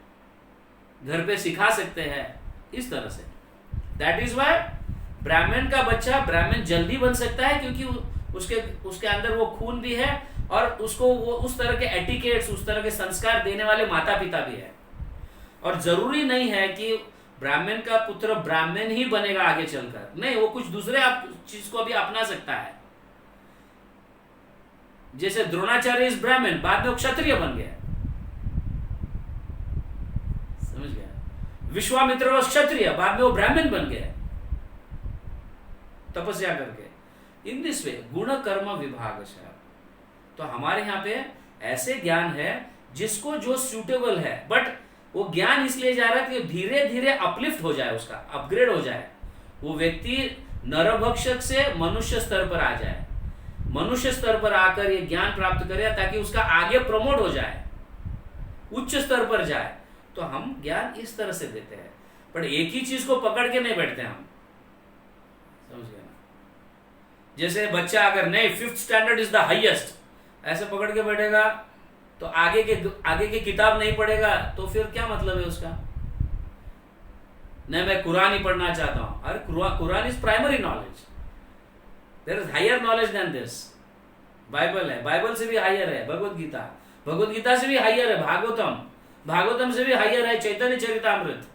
घर पे सिखा सकते हैं इस तरह से। दैट इज वाई ब्राह्मण का बच्चा ब्राह्मण जल्दी बन सकता है क्योंकि उसके अंदर वो खून भी है और उसको वो उस तरह के एटिकेट्स, उस तरह के संस्कार देने वाले माता पिता भी है। और जरूरी नहीं है कि ब्राह्मण का पुत्र ब्राह्मण ही बनेगा आगे चलकर, नहीं, वो कुछ दूसरे चीज को भी अपना सकता है। जैसे द्रोणाचार्य इस ब्राह्मण, बाद में वो क्षत्रिय बन गया, समझ गया। विश्वामित्र वो क्षत्रिय, बाद में वो ब्राह्मण बन गया तपस्या करके। इन दिस वे गुण कर्म विभाग से। तो हमारे यहाँ पे ऐसे ज्ञान है जिसको जो सूटेबल है, बट वो ज्ञान इसलिए जा रहा है कि धीरे धीरे अपलिफ्ट हो जाए, उसका अपग्रेड हो जाए, वो व्यक्ति नरभक्षक से मनुष्य स्तर पर आ जाए, मनुष्य स्तर पर आकर ये ज्ञान प्राप्त करे ताकि उसका आगे प्रमोट हो जाए, उच्च स्तर पर जाए। तो हम ज्ञान इस तरह से देते हैं, पर एक ही चीज को पकड़ के नहीं बैठते हम, समझ गए ना। जैसे बच्चा अगर नहीं 5th standard is the highest ऐसे पकड़ के बैठेगा तो आगे के किताब नहीं पढ़ेगा, तो फिर क्या मतलब है उसका। नहीं, मैं कुरान ही पढ़ना चाहता हूं। अरे Quran is primary knowledge, there is higher knowledge than this. Bible है, बाइबल से भी हायर है भगवद गीता, भगवद गीता से भी हायर है भागवतम, भागवतम से भी हायर है चैतन्य चरितामृत।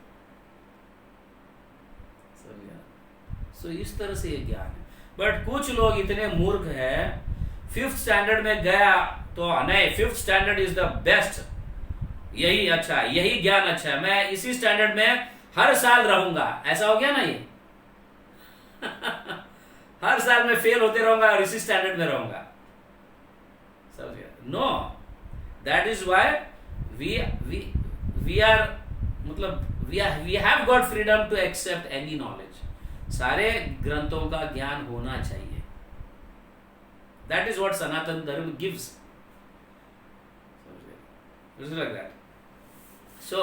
सो इस तरह से ये ज्ञान है। बट कुछ लोग इतने मूर्ख है, 5th स्टैंडर्ड में गया तो नहीं, 5th standard is the best, यही अच्छा, यही ज्ञान अच्छा है, मैं इसी स्टैंडर्ड में हर साल रहूंगा। ऐसा हो गया ना ये हर साल में फेल होते रहूंगा और इसी स्टैंडर्ड में रहूंगा, समझ गया। No, that is why we are मतलब we have got freedom to accept any knowledge. सारे ग्रंथों का ज्ञान होना चाहिए। दैट इज व्हाट सनातन धर्म गिव्स, लाइक दैट। सो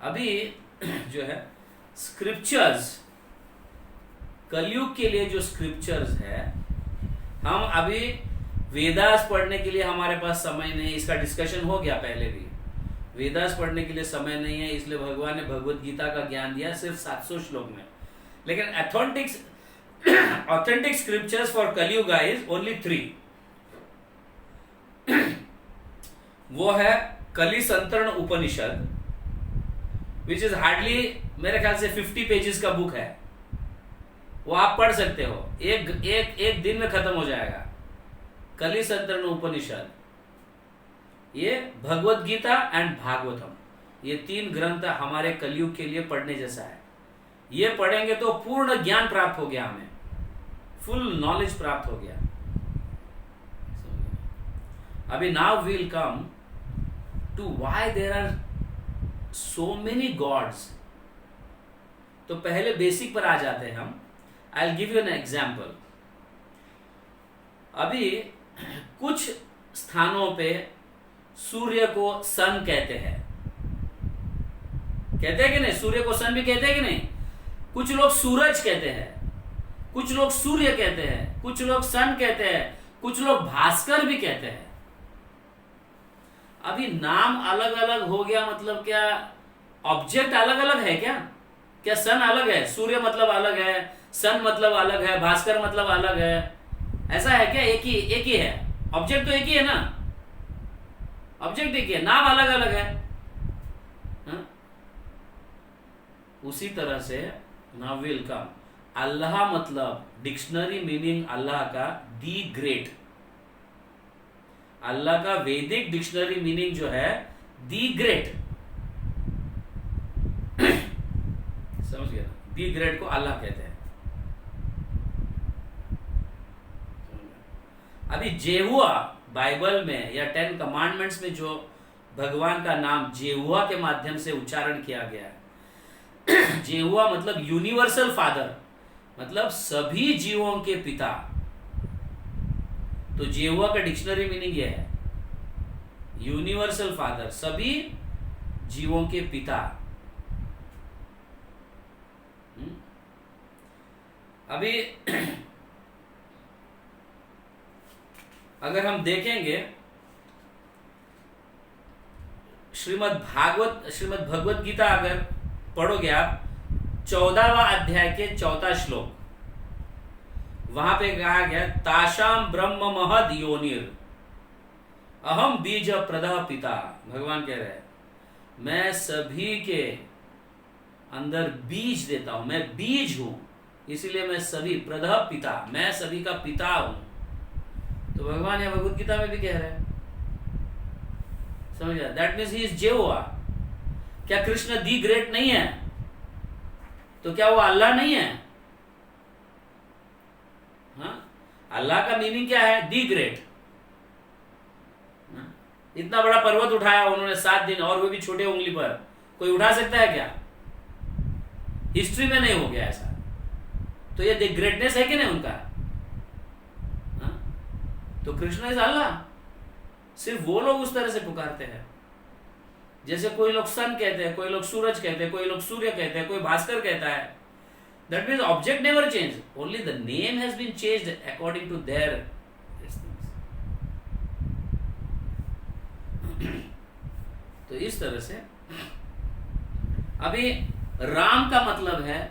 अभी जो है स्क्रिप्चर्स, कलयुग के लिए जो स्क्रिप्चर्स है, हम अभी वेदास पढ़ने के लिए हमारे पास समय नहीं, इसका डिस्कशन हो गया पहले भी। वेदास पढ़ने के लिए समय नहीं है, इसलिए भगवान ने भगवद गीता का ज्ञान दिया सिर्फ 700 श्लोक में। लेकिन authentic scriptures for Kalyuga is only 3। वो है कलि संतरण उपनिषद, विच इज हार्डली मेरे ख्याल से 50 पेजेस का बुक है। वो आप पढ़ सकते हो, एक दिन में खत्म हो जाएगा। कलि संतरण उपनिषद, ये भगवद गीता एंड भागवतम, ये 3 ग्रंथ हमारे कलयुग के लिए पढ़ने जैसा है। ये पढ़ेंगे तो पूर्ण ज्ञान प्राप्त हो गया, हमें फुल नॉलेज प्राप्त हो गया। अभी now will come to why there are so many gods. तो पहले बेसिक पर आ जाते हैं हम. I'll give you an example. अभी कुछ स्थानों पे सूर्य को सन कहते हैं कि नहीं? सूर्य को सन भी कहते हैं कि नहीं? कुछ लोग सूरज कहते हैं, कुछ लोग सूर्य कहते हैं, कुछ लोग सन कहते हैं, कुछ लोग भास्कर भी कहते हैं. अभी नाम अलग अलग हो गया, मतलब क्या ऑब्जेक्ट अलग अलग है क्या? क्या सन अलग है, सूर्य मतलब अलग है, सन मतलब अलग है, भास्कर मतलब अलग है? ऐसा है क्या? एक ही है. ऑब्जेक्ट तो एक ही है ना, ऑब्जेक्ट एक ही है, नाम अलग अलग है. हा? उसी तरह से नाउ विल कम. अल्लाह मतलब डिक्शनरी मीनिंग अल्लाह का दी ग्रेट. अल्लाह का वैदिक डिक्शनरी मीनिंग जो है दी ग्रेट. समझ गया? दी ग्रेट को अल्लाह कहते हैं. अभी जेहुआ बाइबल में या 10 कमांडमेंट्स में जो भगवान का नाम जेहुआ के माध्यम से उच्चारण किया गया है, जेहुआ मतलब यूनिवर्सल फादर, मतलब सभी जीवों के पिता. तो जेहुआ का डिक्शनरी मीनिंग यह है, यूनिवर्सल फादर, सभी जीवों के पिता. अभी अगर हम देखेंगे श्रीमद् भगवत गीता अगर पढ़ोगे आप, 14वां अध्याय के 4था श्लोक, वहां पे कहा गया ताशाम ब्रह्म महद योनिर अहम बीज प्रदः पिता. भगवान कह रहे हैं मैं सभी के अंदर बीज देता हूं, मैं बीज हूं, इसीलिए मैं सभी प्रदः पिता, मैं सभी का पिता हूं. तो भगवान यह भगवत गीता में भी कह रहे हैं. समझ गया? That means he is जेहोवा. क्या कृष्ण दी ग्रेट नहीं है? तो क्या वो अल्लाह नहीं है? हाँ, अल्लाह का मीनिंग क्या है? The great. इतना बड़ा पर्वत उठाया उन्होंने 7 दिन, और वो भी छोटे उंगली पर. कोई उठा सकता है क्या? हिस्ट्री में नहीं हो गया ऐसा. तो ये ग्रेटनेस है कि नहीं उनका? हाँ? तो कृष्ण इज अल्लाह. सिर्फ वो लोग उस तरह से पुकारते हैं. जैसे कोई लोग सन कहते हैं, कोई लोग सूरज कहते हैं, कोई लोग सूर्य कहते हैं, कोई भास्कर कहता है. That means object never change, only the name has been changed according to there. तो इस तरह से अभी राम का मतलब है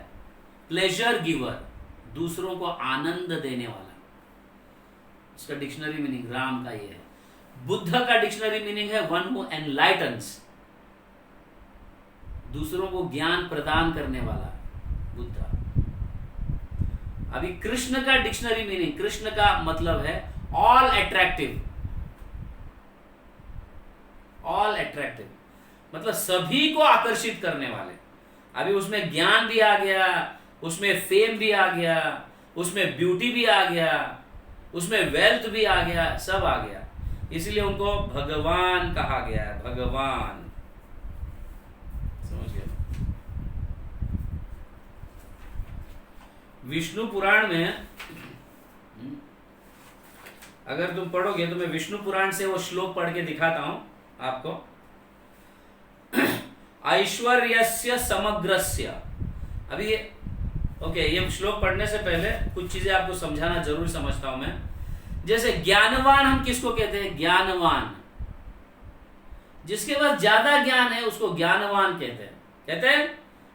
प्लेजर गिवर, दूसरों को आनंद देने वाला. इसका डिक्शनरी मीनिंग राम का ये है. बुद्ध का डिक्शनरी मीनिंग है वन हु एनलाइटन्स, दूसरों को ज्ञान प्रदान करने वाला, बुद्ध. अभी कृष्ण का डिक्शनरी मीनिंग, कृष्ण का मतलब है ऑल अट्रैक्टिव. ऑल अट्रैक्टिव मतलब सभी को आकर्षित करने वाले. अभी उसमें ज्ञान भी आ गया, उसमें फेम भी आ गया, उसमें ब्यूटी भी आ गया, उसमें वेल्थ भी आ गया, सब आ गया. इसलिए उनको भगवान कहा गया है. भगवान. समझ गए? विष्णु पुराण में अगर तुम पढ़ोगे तो मैं विष्णु पुराण से वो श्लोक पढ़ के दिखाता हूं आपको. ऐश्वर्यस्य समग्रस्य. अभी ये ये श्लोक पढ़ने से पहले कुछ चीजें आपको समझाना जरूर समझता हूं मैं. जैसे ज्ञानवान हम किसको कहते हैं? ज्ञानवान. जिसके पास ज्यादा ज्ञान है उसको ज्ञानवान कहते हैं.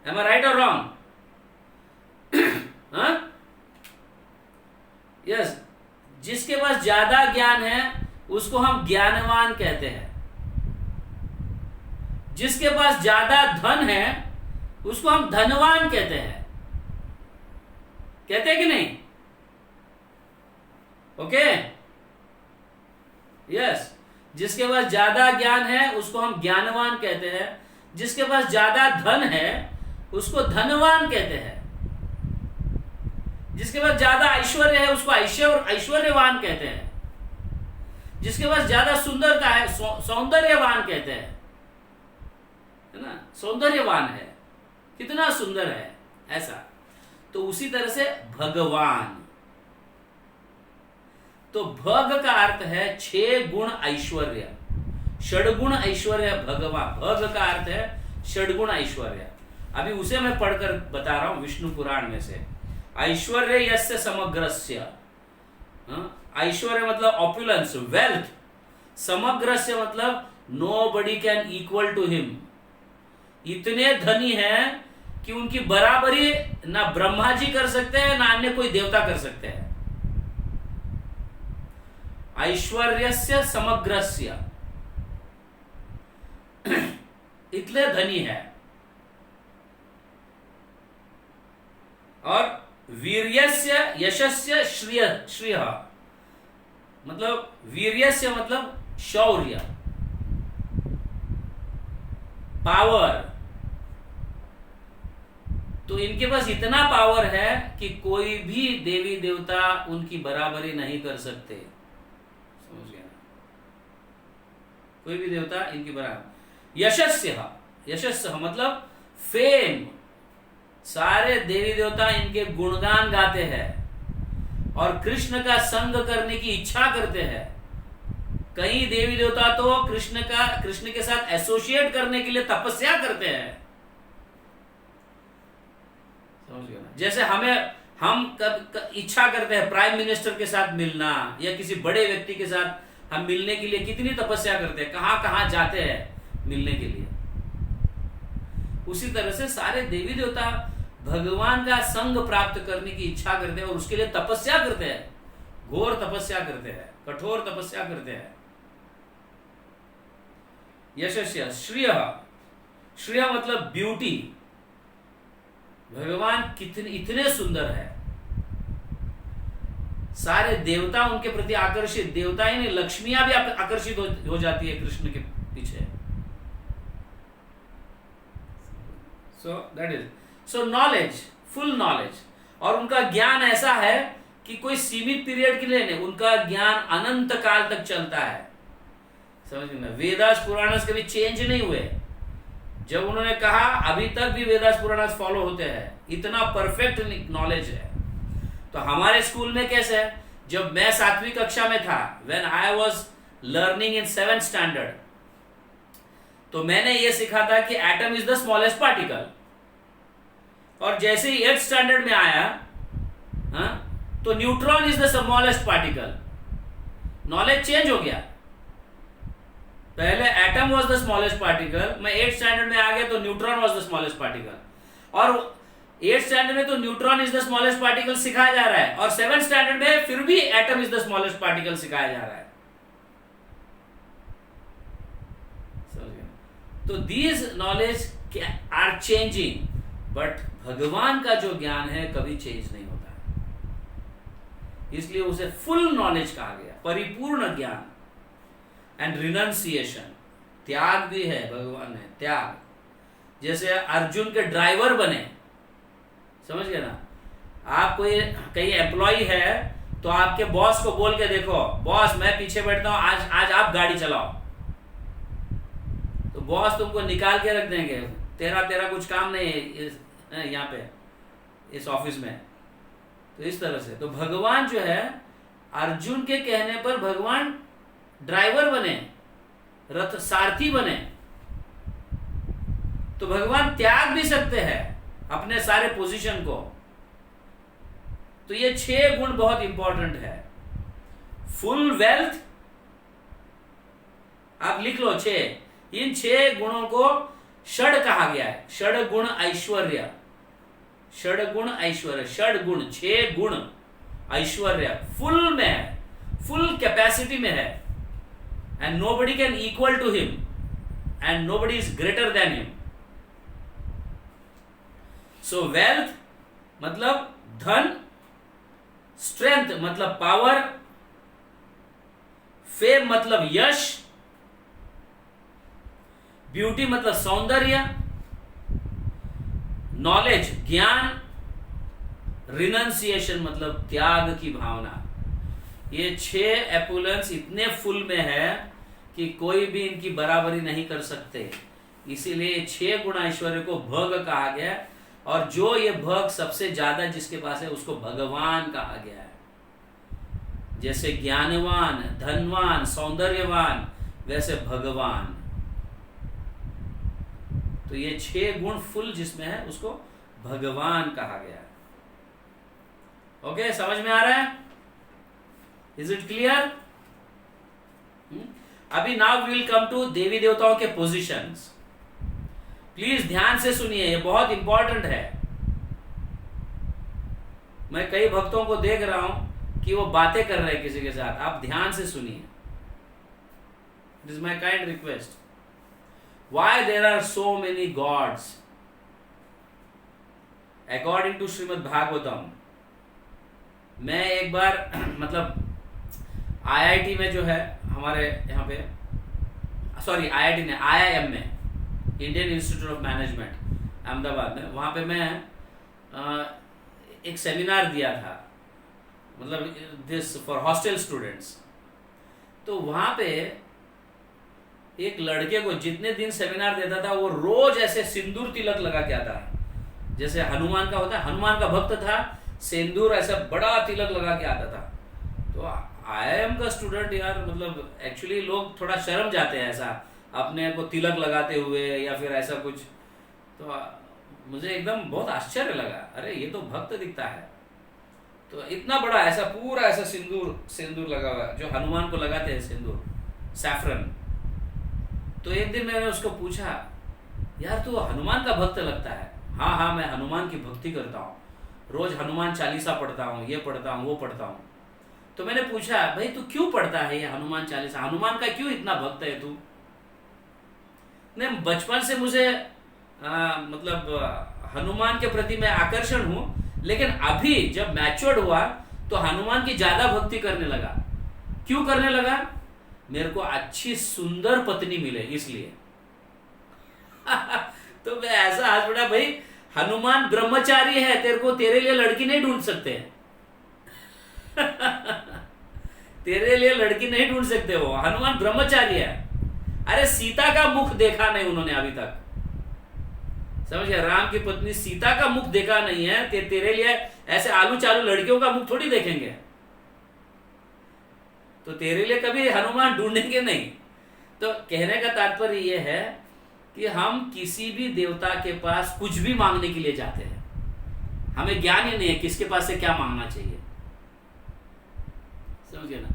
एम आई राइट और रॉन्ग? यस. जिसके पास ज्यादा ज्ञान है उसको हम ज्ञानवान कहते हैं. जिसके पास ज्यादा धन है उसको हम धनवान कहते हैं. कहते हैं कि नहीं? ओके. यस. जिसके पास ज्यादा ज्ञान है उसको हम ज्ञानवान कहते हैं. जिसके पास ज्यादा धन है उसको धनवान कहते हैं. जिसके पास ज्यादा ऐश्वर्य है उसको ऐश्वर्यवान कहते हैं. जिसके पास ज्यादा सुंदरता है सौंदर्यवान कहते हैं. है ना, सौंदर्यवान है, कितना सुंदर है, ऐसा। तो उसी तरह से भगवान, तो भग का अर्थ है 6 गुण ऐश्वर्य, षडगुण ऐश्वर्य भगवान। भग का अर्थ है षडगुण ऐश्वर्य। अभी उसे मैं पढ़कर बता रहा हूं विष्णु पुराण में से। ऐश्वर्य यस्य समग्रस्य, ऐश्वर्य मतलब ऑपुलेंस, वेल्थ। समग्रस्य मतलब nobody can equal to him. इतने धनी हैं कि उनकी बराबरी ना ब्रह्मा जी कर सकते हैं, ना अन्य कोई देवता कर सकते हैं। ऐश्वर्यस्य समग्रस्य, इतने धनी है। और वीर्यस्य यशस्य श्रिय, मतलब वीर्यस्य मतलब शौर्य, पावर। तो इनके पास इतना पावर है कि कोई भी देवी देवता उनकी बराबरी नहीं कर सकते, समझ गया? कोई भी देवता इनकी बराबर। यशस्य मतलब फेम, सारे देवी देवता इनके गुणगान गाते हैं और कृष्ण का संग करने की इच्छा करते हैं। कई देवी देवता तो कृष्ण के साथ एसोसिएट करने के लिए तपस्या करते हैं, समझ गए ना? जैसे हम इच्छा करते हैं प्राइम मिनिस्टर के साथ मिलना या किसी बड़े व्यक्ति के साथ हम मिलने के लिए कितनी तपस्या करते हैं, कहां कहां जाते हैं मिलने के लिए। उसी तरह से सारे देवी देवता भगवान का संग प्राप्त करने की इच्छा करते हैं और उसके लिए तपस्या करते हैं, घोर तपस्या करते हैं, कठोर तपस्या करते हैं। यशस्य श्रिय मतलब ब्यूटी। भगवान कितने इतने सुंदर है, सारे देवता उनके प्रति आकर्षित, देवता ही नहीं लक्ष्मियां भी आकर्षित हो जाती है कृष्ण के पीछे। सो नॉलेज, फुल नॉलेज। और उनका ज्ञान ऐसा है कि कोई सीमित पीरियड के लिए नहीं, उनका ज्ञान अनंत काल तक चलता है, समझ में? वेदास पुराणस कभी चेंज नहीं हुए। जब उन्होंने कहा अभी तक भी वेदास पुराणस फॉलो होते हैं, इतना परफेक्ट नॉलेज है। तो हमारे स्कूल में कैसे है, जब मैं 7वीं कक्षा में था, when I was learning in 7th standard, तो मैंने ये सीखा था कि atom is the smallest particle. और जैसे ही 8th स्टैंडर्ड में आया तो neutron is the smallest particle. Knowledge change हो गया। पहले atom was the smallest particle, मैं 8th स्टैंडर्ड में आ गया तो neutron was the smallest particle. और 8th स्टैंडर्ड में तो neutron is the smallest particle सिखाया जा रहा है, और 7th स्टैंडर्ड में फिर भी atom is the smallest particle सिखाया जा रहा है। तो these knowledge are changing, but भगवान का जो ज्ञान है कभी चेंज नहीं होता है, इसलिए उसे फुल नॉलेज कहा गया, परिपूर्ण ज्ञान। एंड रिनंसिएशन, त्याग भी है, भगवान है त्याग। जैसे अर्जुन के ड्राइवर बने, समझ गए ना? आप कोई कहीं एम्प्लॉय है तो आपके बॉस को बोल के देखो, बॉस मैं पीछे बैठता हूं, आज आप गाड़ी चलाओ, तो बॉस तुमको निकाल के रख देंगे, तेरा कुछ काम नहीं है यहाँ पे इस ऑफिस में। तो इस तरह से तो भगवान जो है, अर्जुन के कहने पर भगवान ड्राइवर बने, रथ सारथी बने। तो भगवान त्याग भी सकते हैं अपने सारे पोजीशन को। तो ये 6 गुण बहुत इंपॉर्टेंट है। फुल वेल्थ, आप लिख लो 6। इन 6 गुणों को षड कहा गया है, षड गुण ऐश्वर्य, षड गुण ऐश्वर्य, षड गुण 6 गुण ऐश्वर्य फुल में है, फुल कैपेसिटी में है। And nobody can equal to him and nobody is greater than him. So wealth मतलब धन, स्ट्रेंथ मतलब पावर, फेम मतलब यश, ब्यूटी मतलब सौंदर्य, नॉलेज ज्ञान, रिनंसिएशन मतलब त्याग की भावना। ये 6 एपुलेंस इतने फुल में है कि कोई भी इनकी बराबरी नहीं कर सकते। इसीलिए 6 गुण ऐश्वर्य को भग कहा गया, और जो ये भग सबसे ज्यादा जिसके पास है उसको भगवान कहा गया है। जैसे ज्ञानवान, धनवान, सौंदर्यवान, वैसे भगवान। तो ये 6 गुण फुल जिसमें है उसको भगवान कहा गया है। ओके, समझ में आ रहा है? Is it clear? अभी now we will come to देवी देवताओं के पोजीशंस। प्लीज ध्यान से सुनिए, ये बहुत इंपॉर्टेंट है। मैं कई भक्तों को देख रहा हूं कि वो बातें कर रहे हैं किसी के साथ, आप ध्यान से सुनिए। It is my kind request. Why there are so many gods? According to Shrimad Bhagavatam, मैं एक बार मतलब आईआईटी में जो है हमारे यहाँ पे, सॉरी आईआईटी ने आईआईएम में, Indian institute of management Ahmedabad में, वहाँ पे मैं एक सेमिनार दिया था, मतलब दिस फॉर हॉस्टल स्टूडेंट्स। तो वहाँ पे एक लड़के को जितने दिन सेमिनार देता था वो रोज ऐसे सिंदूर तिलक लगा के आता है, जैसे हनुमान का होता है, हनुमान का भक्त था, सिंदूर ऐसा बड़ा तिलक लगा के आता था। तो आईआईएम का स्टूडेंट यार, मतलब एक्चुअली लोग थोड़ा शर्म जाते हैं ऐसा अपने को तिलक लगाते हुए या फिर ऐसा कुछ। तो मुझे एकदम बहुत आश्चर्य लगा, अरे ये तो भक्त दिखता है, तो इतना बड़ा ऐसा पूरा ऐसा सिंदूर लगा हुआ जो हनुमान को लगाते हैं, सिंदूर सैफरन। तो एक दिन मैंने उसको पूछा, यार तू हनुमान का भक्त लगता है। हाँ, मैं हनुमान की भक्ति करता हूँ, रोज हनुमान चालीसा पढ़ता हूँ, ये पढ़ता हूँ, वो पढ़ता हूँ। तो मैंने पूछा, भाई तू क्यों पढ़ता है ये हनुमान चालीसा, हनुमान का क्यों इतना भक्त है तू? नहीं, बचपन से मुझे मतलब हनुमान के प्रति मैं आकर्षण हूँ, लेकिन अभी जब मैच्योर्ड हुआ तो हनुमान की ज्यादा भक्ति करने लगा। क्यों करने लगा? मेरे को अच्छी सुंदर पत्नी मिले इसलिए। तो मैं ऐसा हाथ बढ़ा, भाई हनुमान ब्रह्मचारी है, तेरे लिए लड़की नहीं ढूंढ सकते हैं। तेरे लिए लड़की नहीं ढूंढ सकते, वो हनुमान ब्रह्मचारी है। अरे सीता का मुख देखा नहीं उन्होंने अभी तक, समझ गया? राम की पत्नी सीता का मुख देखा नहीं है, तेरे लिए ऐसे आलू चालू लड़कियों का मुख थोड़ी देखेंगे। तो तेरे लिए कभी हनुमान ढूंढेंगे नहीं। तो कहने का तात्पर्य यह है कि हम किसी भी देवता के पास कुछ भी मांगने के लिए जाते हैं, हमें ज्ञान ही नहीं है किसके पास से क्या मांगना चाहिए, समझ गए ना?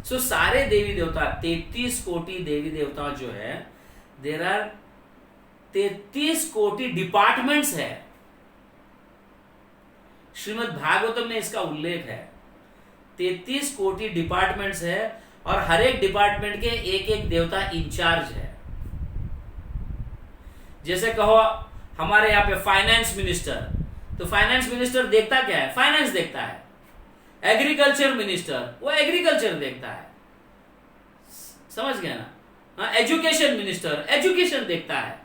सो सारे देवी देवता, 33 कोटि देवी देवता जो है, देयर आर 33 कोटि डिपार्टमेंट्स है। श्रीमद् भागवतम में इसका उल्लेख है। 33 कोटि डिपार्टमेंट्स है और हर एक डिपार्टमेंट के एक एक देवता इंचार्ज है। जैसे कहो हमारे यहाँ पे फाइनेंस मिनिस्टर, तो फाइनेंस मिनिस्टर देखता क्या है? फाइनेंस देखता है। एग्रीकल्चर मिनिस्टर, वो एग्रीकल्चर देखता है, समझ गया ना? एजुकेशन मिनिस्टर एजुकेशन देखता है।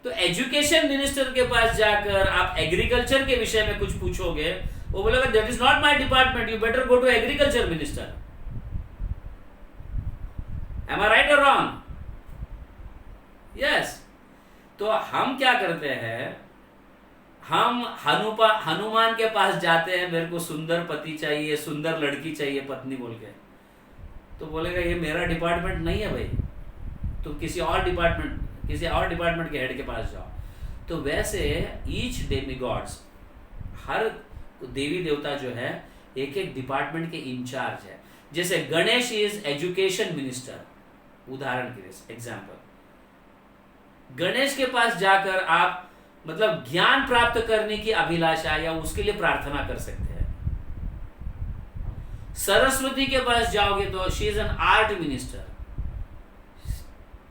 तो एजुकेशन मिनिस्टर के पास जाकर आप एग्रीकल्चर के विषय में कुछ पूछोगे, वो बोलेगा that is not my department, you better go to agriculture minister. Am I right और रॉन्ग? यस। तो हम क्या करते हैं, हम हनुमान के पास जाते हैं, मेरे को सुंदर पति चाहिए, सुंदर लड़की चाहिए, पत्नी बोल के। तो बोलेगा ये मेरा डिपार्टमेंट नहीं है भाई, तो किसी और डिपार्टमेंट के हेड के पास जाओ। तो वैसे ईच डेमी गॉड्स, हर देवी देवता जो है एक एक डिपार्टमेंट के इंचार्ज है। जैसे गणेश इज एजुकेशन मिनिस्टर, उदाहरण के लिए एग्जाम्पल। गणेश के पास जाकर आप मतलब ज्ञान प्राप्त करने की अभिलाषा या उसके लिए प्रार्थना कर सकते हैं। सरस्वती के पास जाओगे तो she is an art minister,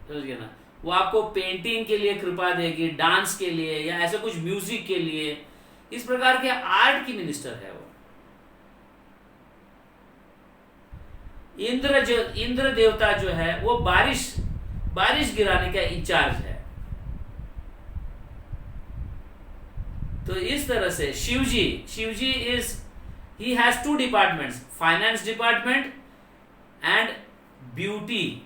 समझ गए ना? वो आपको पेंटिंग के लिए कृपा देगी, डांस के लिए या ऐसे कुछ म्यूजिक के लिए, इस प्रकार के आर्ट की मिनिस्टर है वो। इंद्र देवता जो है वो बारिश गिराने का इंचार्ज है। तो इस तरह से Shivji is he has 2 departments, finance department and beauty,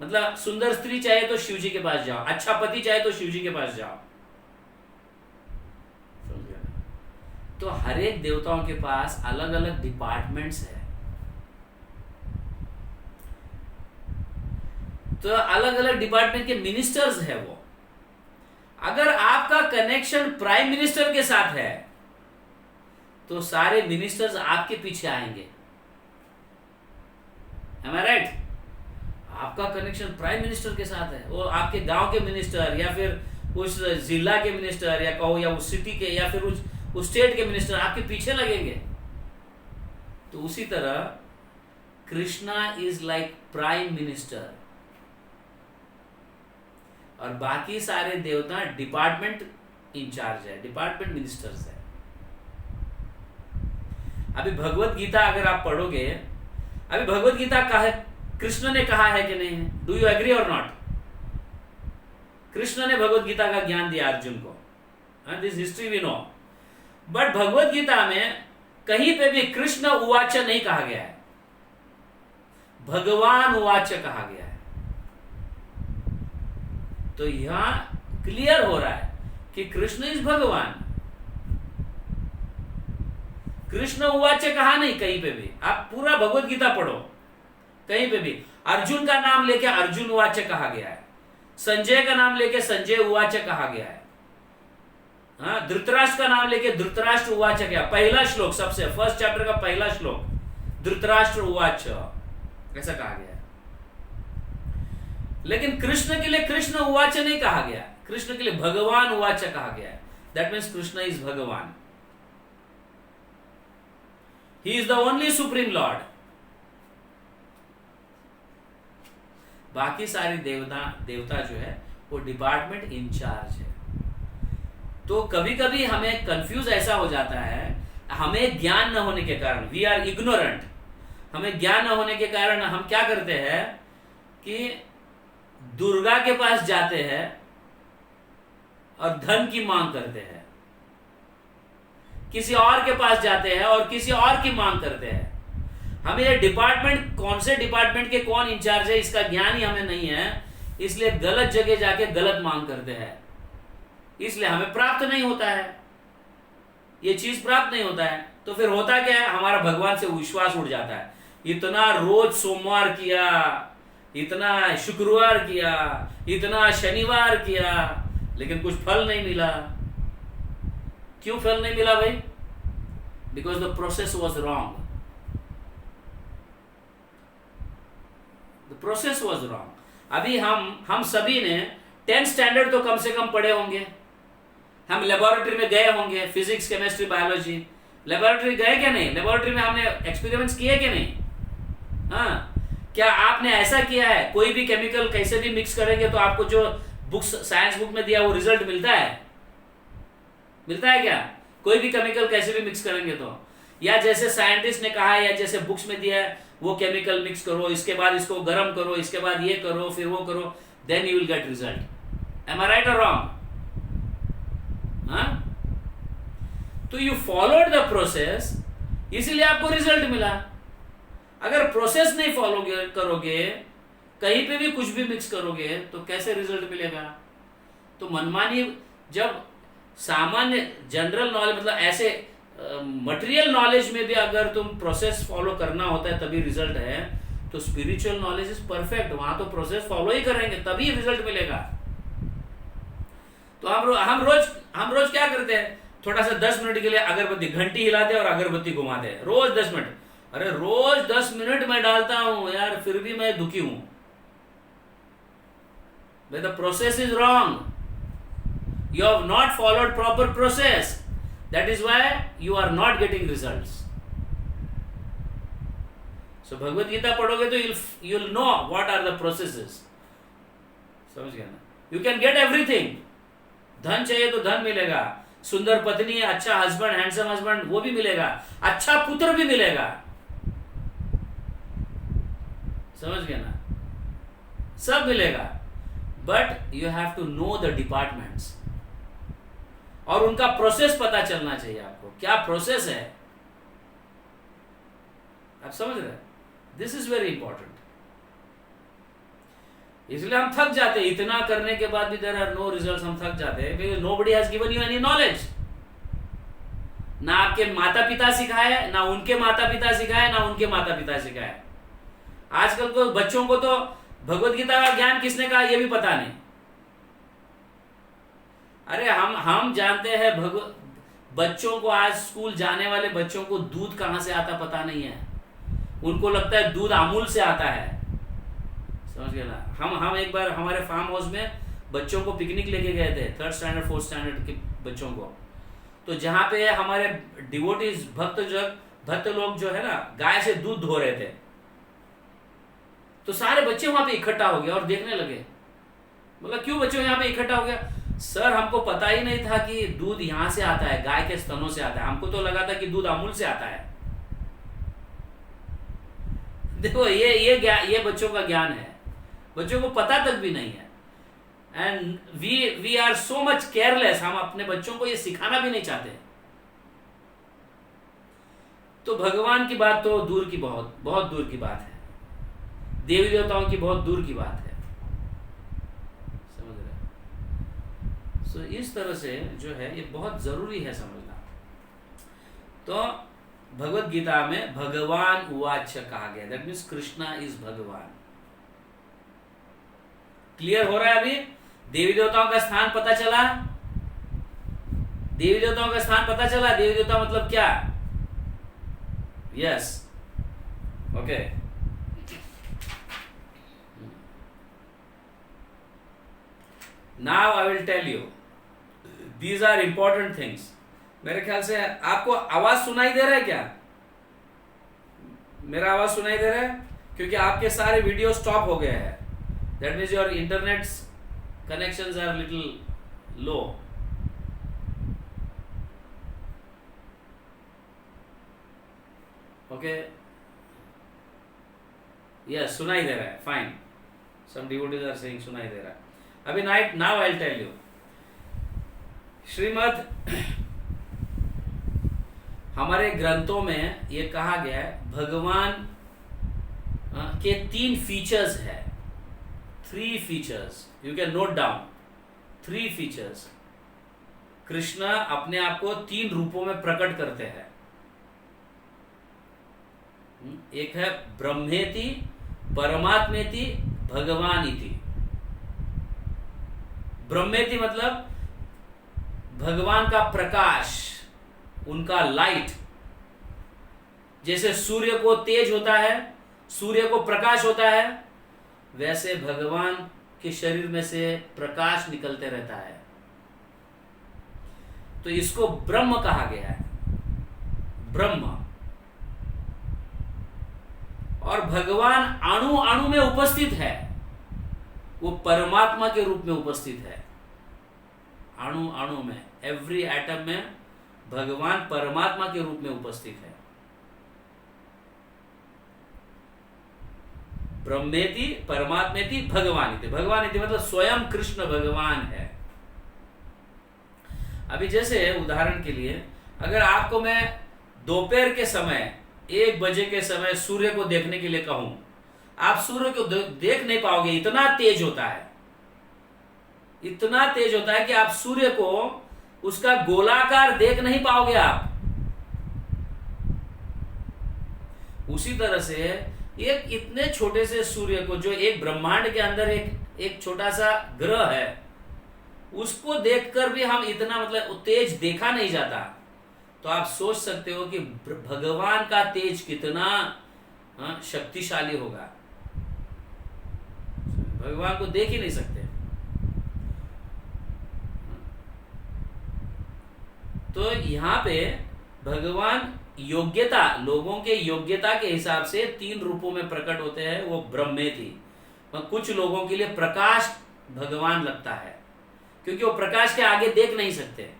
मतलब सुंदर स्त्री चाहे तो शिव जी के पास जाओ, अच्छा पति चाहे तो शिव जी के पास जाओ। तो हर एक देवताओं के पास अलग अलग डिपार्टमेंट्स है, तो अलग अलग डिपार्टमेंट के मिनिस्टर्स है वो। अगर आपका कनेक्शन प्राइम मिनिस्टर के साथ है तो सारे मिनिस्टर्स आपके पीछे आएंगे। Am I right? आपका कनेक्शन प्राइम मिनिस्टर के साथ है, वो आपके गांव के मिनिस्टर या फिर उस जिला के मिनिस्टर या कहो या उस सिटी के या फिर उस स्टेट के मिनिस्टर आपके पीछे लगेंगे। तो उसी तरह Krishna is like prime minister और बाकी सारे देवता डिपार्टमेंट इंचार्ज है, डिपार्टमेंट मिनिस्टर्स है। अभी भगवत गीता अगर आप पढ़ोगे, अभी भगवत गीता का है कृष्ण ने कहा है कि नहीं, डू यू एग्री और नॉट? कृष्ण ने भगवत गीता का ज्ञान दिया अर्जुन को, this history we know. But Bhagavad Gita में कहीं पे भी कृष्ण उवाच नहीं कहा गया है, भगवान उवाच कहा गया है। तो यहां क्लियर हो रहा है कि कृष्ण इज भगवान। कृष्ण उवाच कहा नहीं कहीं पे भी, आप पूरा भगवत गीता पढ़ो, कहीं पे भी अर्जुन का नाम लेके अर्जुन उवाच कहा गया है, संजय का नाम लेके संजय उवाच कहा गया है, धृतराष्ट्र का नाम लेके धृतराष्ट्र उवाच गया। पहला श्लोक, सबसे फर्स्ट चैप्टर का पहला श्लोक, धृतराष्ट्र उवाच ऐसा कहा गया है। लेकिन कृष्ण के लिए कृष्ण उवाच नहीं कहा गया, कृष्ण के लिए भगवान उवाच कहा गया है। दैट मीन्स कृष्ण इज भगवान, he is the only supreme Lord. बाकी सारी देवता जो है वो डिपार्टमेंट इंचार्ज है। तो कभी कभी हमें कंफ्यूज ऐसा हो जाता है, हमें ज्ञान न होने के कारण, वी आर इग्नोरेंट, हमें ज्ञान न होने के कारण हम क्या करते हैं कि दुर्गा के पास जाते हैं और धन की मांग करते हैं, किसी और के पास जाते हैं और किसी और की मांग करते हैं। हमें ये डिपार्टमेंट, कौन से डिपार्टमेंट के कौन इंचार्ज है इसका ज्ञान ही हमें नहीं है, इसलिए गलत जगह जाके गलत मांग करते हैं, इसलिए हमें प्राप्त नहीं होता है, ये चीज प्राप्त नहीं होता है। तो फिर होता क्या है, हमारा भगवान से विश्वास उड़ जाता है। इतना रोज सोमवार किया, इतना शुक्रवार किया, इतना शनिवार किया, लेकिन कुछ फल नहीं मिला। क्यों फल नहीं मिला भाई? Because the process was wrong, the process was wrong. अभी हम सभी ने 10th स्टैंडर्ड तो कम से कम पढ़े होंगे, हम लेबोरेटरी में गए होंगे, फिजिक्स केमिस्ट्री बायोलॉजी, लेबोरेटरी गए क्या नहीं? लेबोरेटरी में हमने एक्सपेरिमेंट्स किए कि नहीं? हाँ, क्या आपने ऐसा किया है, कोई भी केमिकल कैसे भी मिक्स करेंगे तो आपको जो बुक्स, साइंस बुक में दिया वो रिजल्ट मिलता है? मिलता है क्या? कोई भी केमिकल कैसे भी मिक्स करेंगे तो, या जैसे साइंटिस्ट ने कहा है या जैसे बुक्स में दिया है, वो केमिकल मिक्स करो, इसके बाद इसको गर्म करो, इसके बाद ये करो, फिर वो करो, then you will get result. Am I right और रॉन्ग? तो यू फॉलोड द प्रोसेस, इसीलिए आपको रिजल्ट मिला। अगर प्रोसेस नहीं फॉलो करोगे, कहीं पे भी कुछ भी मिक्स करोगे तो कैसे रिजल्ट मिलेगा? तो मनमानी, जब सामान्य जनरल नॉलेज, मतलब ऐसे मटेरियल नॉलेज में भी अगर तुम प्रोसेस फॉलो करना होता है तभी रिजल्ट है, तो स्पिरिचुअल नॉलेज इज परफेक्ट, वहां तो प्रोसेस फॉलो ही करेंगे तभी रिजल्ट मिलेगा। तो हम रोज क्या करते हैं, थोड़ा सा 10 मिनट के लिए अगरबत्ती, घंटी हिलाते और अगरबत्ती घुमाते हैं, रोज 10 मिनट। अरे रोज 10 मिनट मैं डालता हूं यार, फिर भी मैं दुखी हूं। The process is wrong, you have not followed proper process, that is why you are not getting results. So Bhagavad Gita पढ़ोगे तो you'll know what are the processes. समझ गया ना? You can get everything. धन चाहिए तो धन मिलेगा, सुंदर पत्नी, अच्छा हस्बैंड, हैंडसम हस्बैंड, वो भी मिलेगा, अच्छा पुत्र भी मिलेगा। समझ गया ना? सब मिलेगा, but you have to know the departments और उनका प्रोसेस पता चलना चाहिए आपको, क्या प्रोसेस है। आप समझ रहे? This is very important. इसलिए हम थक जाते हैं, इतना करने के बाद भी देयर आर नो रिजल्ट्स, हम थक जाते हैं because nobody has given you any knowledge. ना आपके माता पिता सिखाए, ना उनके माता पिता सिखाए, ना उनके माता पिता सिखाए। आजकल को बच्चों को तो भगवत गीता का ज्ञान किसने कहा ये भी पता नहीं। अरे हम जानते हैं बच्चों को, आज स्कूल जाने वाले बच्चों को दूध कहां से आता पता नहीं है। उनको लगता है दूध अमूल से आता है, समझ गए ना। हम एक बार हमारे फार्म हाउस में बच्चों को पिकनिक लेके गए थे, 3rd स्टैंडर्ड 4th स्टैंडर्ड के बच्चों को। तो जहां पे हमारे डिवोटीज भक्त लोग जो है ना गाय से दूध धो रहे थे, तो सारे बच्चे वहां पे इकट्ठा हो गए और देखने लगे। बोला क्यों बच्चों यहाँ पे इकट्ठा हो गया? सर हमको पता ही नहीं था कि दूध यहां से आता है, गाय के स्तनों से आता है। हमको तो लगा था कि दूध अमूल से आता है। देखो ये बच्चों का ज्ञान है, बच्चों को पता तक भी नहीं है। And we are so much careless, हम अपने बच्चों को ये सिखाना भी नहीं चाहते। तो भगवान की बात तो दूर की बहुत बहुत दूर की बात है, देवी देवताओं की बहुत दूर की बात है, समझ रहे। सो इस तरह से जो है ये बहुत जरूरी है समझना। तो भगवत गीता में भगवान उवाच कहा गया, दैट मीन्स कृष्णा इज भगवान। क्लियर हो रहा है अभी? देवी देवताओं का स्थान पता चला, देवी देवताओं का स्थान पता चला। देवी देवता मतलब क्या? Yes, okay. Now I will tell you, these are important things. मेरे ख्याल से आपको आवाज सुनाई दे रहा है क्या? मेरा आवाज सुनाई दे रहा है? क्योंकि आपके सारे वीडियो स्टॉप हो गए हैं, that means your internet connections are little low. Okay, yes, सुनाई दे रहा है, fine. Some devotees are saying सुनाई दे रहा है। अभी now I'll tell you, Shrimad हमारे ग्रंथों में ये कहा गया है भगवान के 3 फीचर्स है, 3 features, you can note down 3 features. Krishna अपने आप को 3 रूपों में प्रकट करते हैं। एक है ब्रह्मेति, परमात्मेति, भगवानिति। ब्रह्मेति मतलब भगवान का प्रकाश, उनका लाइट। जैसे सूर्य को तेज होता है, सूर्य को प्रकाश होता है, वैसे भगवान के शरीर में से प्रकाश निकलते रहता है। तो इसको ब्रह्म कहा गया है, ब्रह्म। और भगवान अणु अणु में उपस्थित है, वो परमात्मा के रूप में उपस्थित है। अणु अणु में, एवरी एटम में भगवान परमात्मा के रूप में उपस्थित है। ब्रह्मेति, परमात्मेति, भगवानिति। भगवानिति मतलब स्वयं कृष्ण भगवान है। अभी जैसे उदाहरण के लिए, अगर आपको मैं दोपहर के समय 1 बजे के समय सूर्य को देखने के लिए कहूं, आप सूर्य को देख नहीं पाओगे, इतना तेज होता है, इतना तेज होता है कि आप सूर्य को उसका गोलाकार देख नहीं पाओगे आप। उसी तरह से एक इतने छोटे से सूर्य को, जो एक ब्रह्मांड के अंदर एक छोटा सा ग्रह है, उसको देखकर भी हम इतना मतलब तेज देखा नहीं जाता। तो आप सोच सकते हो कि भगवान का तेज कितना शक्तिशाली होगा। भगवान को देख ही नहीं सकते। तो यहाँ पे भगवान योग्यता, लोगों के योग्यता के हिसाब से 3 रूपों में प्रकट होते हैं। वो ब्रह्मेति, कुछ लोगों के लिए प्रकाश भगवान लगता है, क्योंकि वो प्रकाश के आगे देख नहीं सकते।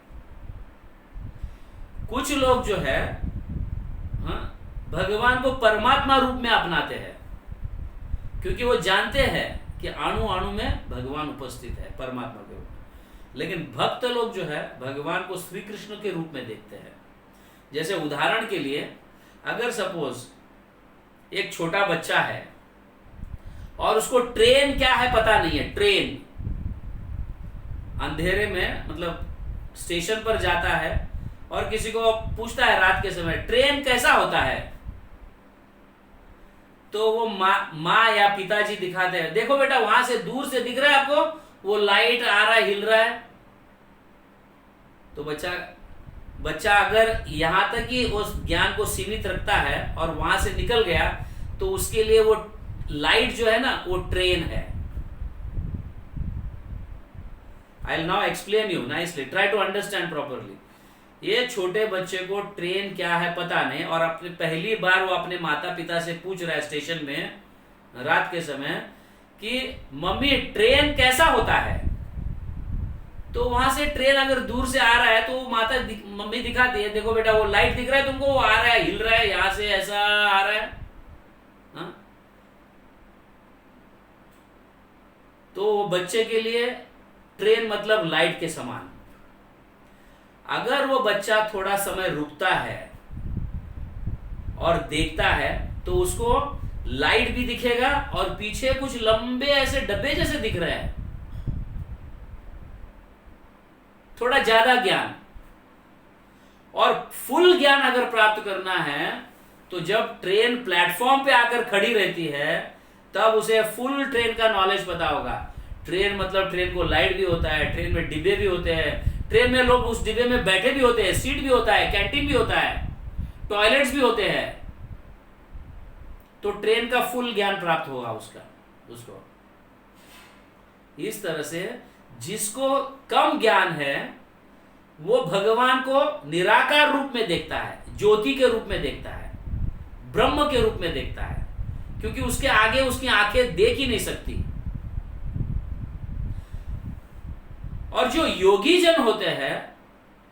कुछ लोग जो है भगवान को परमात्मा रूप में अपनाते हैं, क्योंकि वो जानते हैं कि अणु अणु में भगवान उपस्थित है परमात्मा के रूप में। लेकिन भक्त लोग जो है भगवान को श्री कृष्ण के रूप में देखते हैं। जैसे उदाहरण के लिए, अगर सपोज एक छोटा बच्चा है और उसको ट्रेन क्या है पता नहीं है। ट्रेन अंधेरे में, मतलब स्टेशन पर जाता है और किसी को पूछता है रात के समय ट्रेन कैसा होता है, तो वो माँ या पिताजी दिखाते हैं, देखो बेटा वहां से दूर से दिख रहा है आपको, वो लाइट आ रहा है, हिल रहा है। तो बच्चा अगर यहां तक ही उस ज्ञान को सीमित रखता है और वहां से निकल गया, तो उसके लिए वो लाइट जो है ना, वो ट्रेन है। I will now explain you nicely, try to understand properly. ये छोटे बच्चे को ट्रेन क्या है पता नहीं, और अपने पहली बार वो अपने माता पिता से पूछ रहा है स्टेशन में रात के समय कि मम्मी ट्रेन कैसा होता है। तो वहां से ट्रेन अगर दूर से आ रहा है तो मम्मी दिखाती है, देखो बेटा वो लाइट दिख रहा है तुमको, वो आ रहा है, हिल रहा है, यहां से ऐसा आ रहा है। हा? तो बच्चे के लिए ट्रेन मतलब लाइट के समान। अगर वो बच्चा थोड़ा समय रुकता है और देखता है तो उसको लाइट भी दिखेगा और पीछे कुछ लंबे ऐसे डब्बे जैसे दिख रहे हैं। थोड़ा ज्यादा ज्ञान, और फुल ज्ञान अगर प्राप्त करना है तो जब ट्रेन प्लेटफॉर्म पे आकर खड़ी रहती है तब उसे फुल ट्रेन का नॉलेज पता होगा। ट्रेन मतलब ट्रेन को लाइट भी होता है, ट्रेन में डिब्बे भी होते हैं, ट्रेन में लोग उस डिब्बे में बैठे भी होते हैं, सीट भी होता है, कैंटीन भी होता है, टॉयलेट्स भी होते हैं। तो ट्रेन का फुल ज्ञान प्राप्त होगा उसको। इस तरह से जिसको कम ज्ञान है वो भगवान को निराकार रूप में देखता है, ज्योति के रूप में देखता है, ब्रह्म के रूप में देखता है, क्योंकि उसके आगे उसकी आंखें देख ही नहीं सकती। और जो योगी जन होते हैं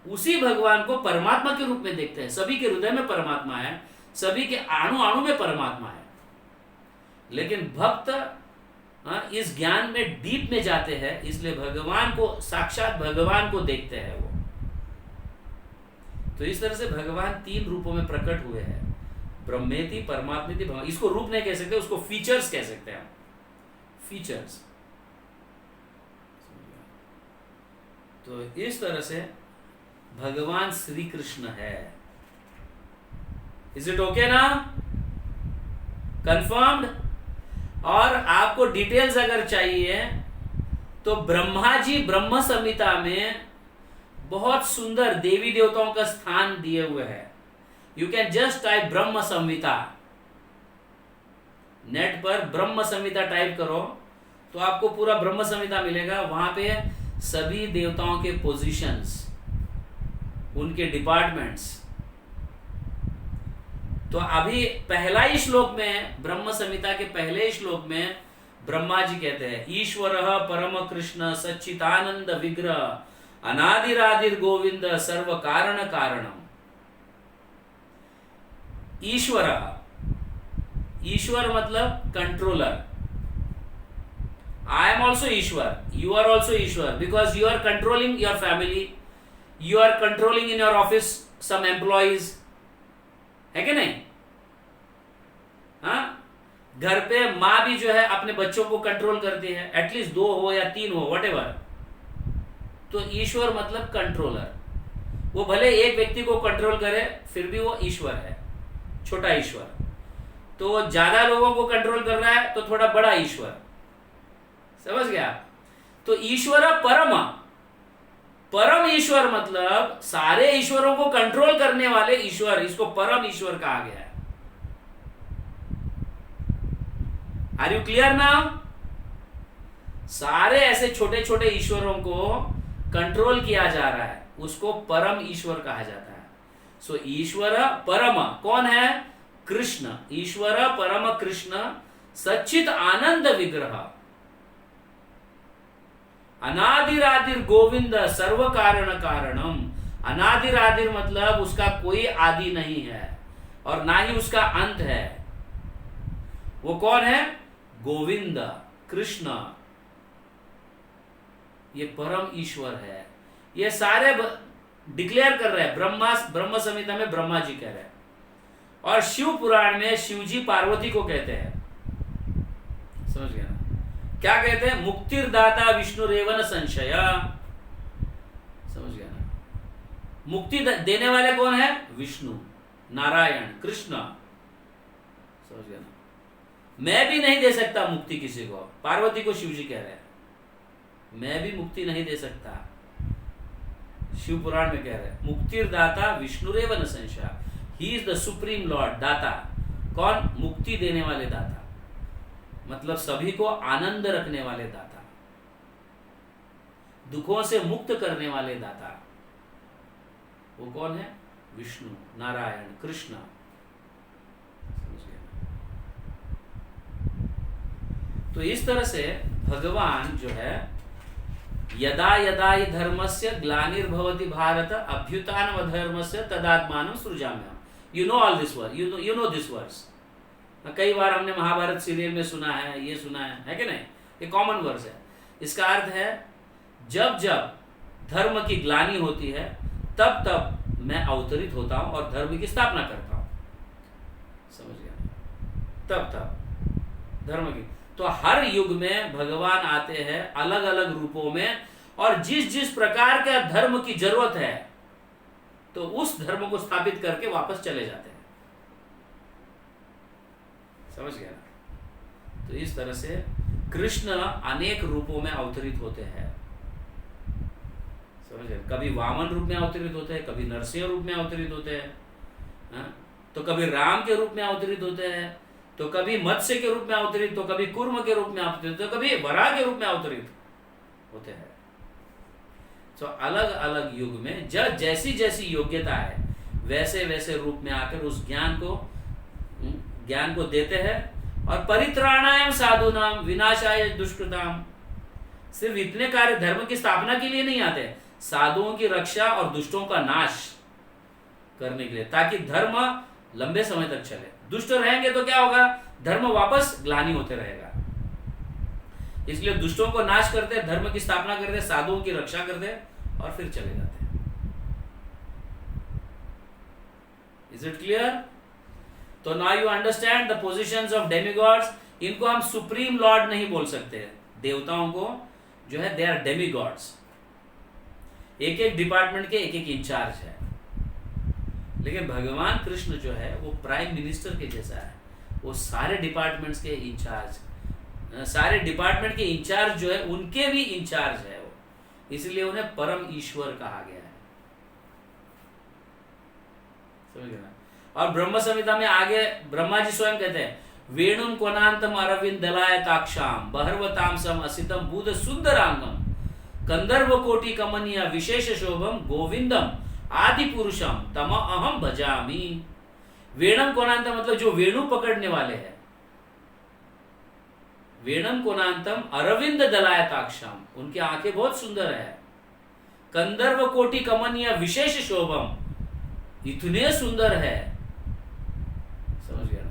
उसी भगवान को परमात्मा के रूप में देखते हैं। सभी के हृदय में परमात्मा है, सभी के अणु अणु में परमात्मा है। लेकिन भक्त इस ज्ञान में डीप में जाते हैं, इसलिए भगवान को, साक्षात भगवान को देखते हैं वो। तो इस तरह से भगवान 3 रूपों में प्रकट हुए हैं, ब्रह्मेति, परमात्मेति, भगवान। इसको रूप नहीं कह सकते, उसको फीचर्स कह सकते हैं, फीचर्स। तो इस तरह से भगवान श्री कृष्ण है। इज इट ओके ना? कंफर्म्ड? और आपको डिटेल्स अगर चाहिए तो ब्रह्मा जी ब्रह्म संहिता में बहुत सुंदर देवी देवताओं का स्थान दिए हुए हैं। You can just type Brahma Samhita, net पर ब्रह्म संहिता टाइप करो तो आपको पूरा ब्रह्म संहिता मिलेगा। वहां पे सभी देवताओं के पोजीशंस, उनके डिपार्टमेंट्स। तो अभी पहला ही श्लोक में, ब्रह्म संहिता के पहले ही श्लोक में ब्रह्मा जी कहते हैं, ईश्वर परम कृष्ण सच्चिदानंद विग्रह अनादिरादिर गोविंद सर्व कारण कारणम। ईश्वर मतलब controller. I am also Ishwar, you are also Ishwar, because you are controlling your family, you are controlling in your office some employees, है कि नहीं? हाँ, घर पे माँ भी जो है अपने बच्चों को कंट्रोल करती है, एटलीस्ट 2 हो या 3 हो, व्हाटएवर। तो ईश्वर मतलब कंट्रोलर। वो भले एक व्यक्ति को कंट्रोल करे फिर भी वो ईश्वर है, छोटा ईश्वर। तो ज्यादा लोगों को कंट्रोल कर रहा है तो थोड़ा बड़ा ईश्वर, समझ गया? तो ईश्वर परम ईश्वर मतलब सारे ईश्वरों को कंट्रोल करने वाले ईश्वर, इसको परम ईश्वर कहा गया है। Are you clear now? सारे ऐसे छोटे छोटे ईश्वरों को कंट्रोल किया जा रहा है, उसको परम ईश्वर कहा जाता है। सो ईश्वर परम कौन है? कृष्ण। ईश्वर परम कृष्ण सच्चित आनंद विग्रह अनादिरादिर गोविंद सर्व कारण कारणम। अनादिरादिर मतलब उसका कोई आदि नहीं है और ना ही उसका अंत है। वो कौन है? गोविंद, कृष्ण। ये परम ईश्वर है। ये सारे डिक्लेयर कर रहे हैं। ब्रह्म संहिता में ब्रह्मा जी कह रहे हैं, और शिव पुराण में शिव जी पार्वती को कहते हैं। समझ गए? क्या कहते हैं? मुक्तिर्दाता विष्णुरेवन संशय। समझ गया ना? मुक्ति देने वाले कौन है? विष्णु, नारायण, कृष्ण। समझ गया ना? मैं भी नहीं दे सकता मुक्ति किसी को। पार्वती को शिव जी कह रहे हैं, मैं भी मुक्ति नहीं दे सकता। शिव पुराण में कह रहे हैं मुक्तिर्दाता विष्णुरेवन संशय, he is the supreme Lord. दाता कौन? मुक्ति देने वाले दाता, मतलब सभी को आनंद रखने वाले दाता, दुखों से मुक्त करने वाले दाता। वो कौन है? विष्णु, नारायण, कृष्ण। तो इस तरह से भगवान जो है, यदा यदा हि धर्मस्य ग्लानिर्भवति भारत अभ्युत्थानमधर्मस्य तदात्मानं सृजाम्यहम्। You know all this word, you know this words. कई बार हमने महाभारत सीरियल में सुना है, ये सुना है कि नहीं? ये कॉमन वर्ड्स है। इसका अर्थ है जब जब धर्म की ग्लानि होती है तब तब मैं अवतरित होता हूं और धर्म की स्थापना करता हूं। समझ गया? तब तब धर्म की। तो हर युग में भगवान आते हैं अलग अलग रूपों में, और जिस जिस प्रकार का धर्म की जरूरत है तो उस धर्म को स्थापित करके वापस चले जाते हैं। समझ गया ना? तो इस तरह से कृष्ण अनेक रूपों में अवतरित होते हैं। समझ गया? कभी वामन रूप में अवतरित होते हैं, कभी नरसिंह रूप में अवतरित होते हैं, तो कभी राम के रूप में अवतरित होते हैं, तो कभी मत्स्य के रूप में अवतरित, तो कभी कूर्म के रूप में अवतरित, तो कभी वराह के रूप में अवतरित होते हैं। तो अलग अलग युग में जब जैसी जैसी योग्यता है वैसे वैसे रूप में आकर उस ज्ञान को देते हैं। और परित्राणाय साधूनाम विनाशाय दुष्कृताम, सिर्फ इतने कार्य धर्म की स्थापना के लिए नहीं आते, साधुओं की रक्षा और दुष्टों का नाश करने के लिए, ताकि धर्म लंबे समय तक चले। दुष्ट रहेंगे तो क्या होगा? धर्म वापस ग्लानि होते रहेगा। इसलिए दुष्टों को नाश करते, धर्म की स्थापना करते, साधुओं की रक्षा करते और फिर चले जाते हैं। Is it clear? तो now you understand the positions of demigods. इनको हम सुप्रीम लॉर्ड नहीं बोल सकते। देवताओं को जो है दे आर डेमीगॉड्स, एक एक डिपार्टमेंट के एक एक इंचार्ज है। लेकिन भगवान कृष्ण जो है वो प्राइम मिनिस्टर के जैसा है, वो सारे डिपार्टमेंट्स के इंचार्ज, सारे डिपार्टमेंट के इंचार्ज जो है उनके भी इंचार्ज है वो, इसलिए उन्हें परम ईश्वर कहा गया है। समझ गए ना? और ब्रह्म संहिता में आगे ब्रह्मा जी स्वयं कहते हैं वेणुम कोनांतम अरविंद दलाय ताक्षाम बहर्वतामसम असितम बुध सुंदरांगम कंदर्व कोटि कमनीय विशेष शोभम गोविंदम आदि पुरुषम तम अहम भजामी। वेणम कोनांतम मतलब जो वेणु पकड़ने वाले हैं, वेणम कोनांतम अरविंद दलायताक्षम, उनकी आंखें बहुत सुंदर है। कंदर्व कोटि कमनीय विशेष शोभम, इतने सुंदर है। समझ गया ना?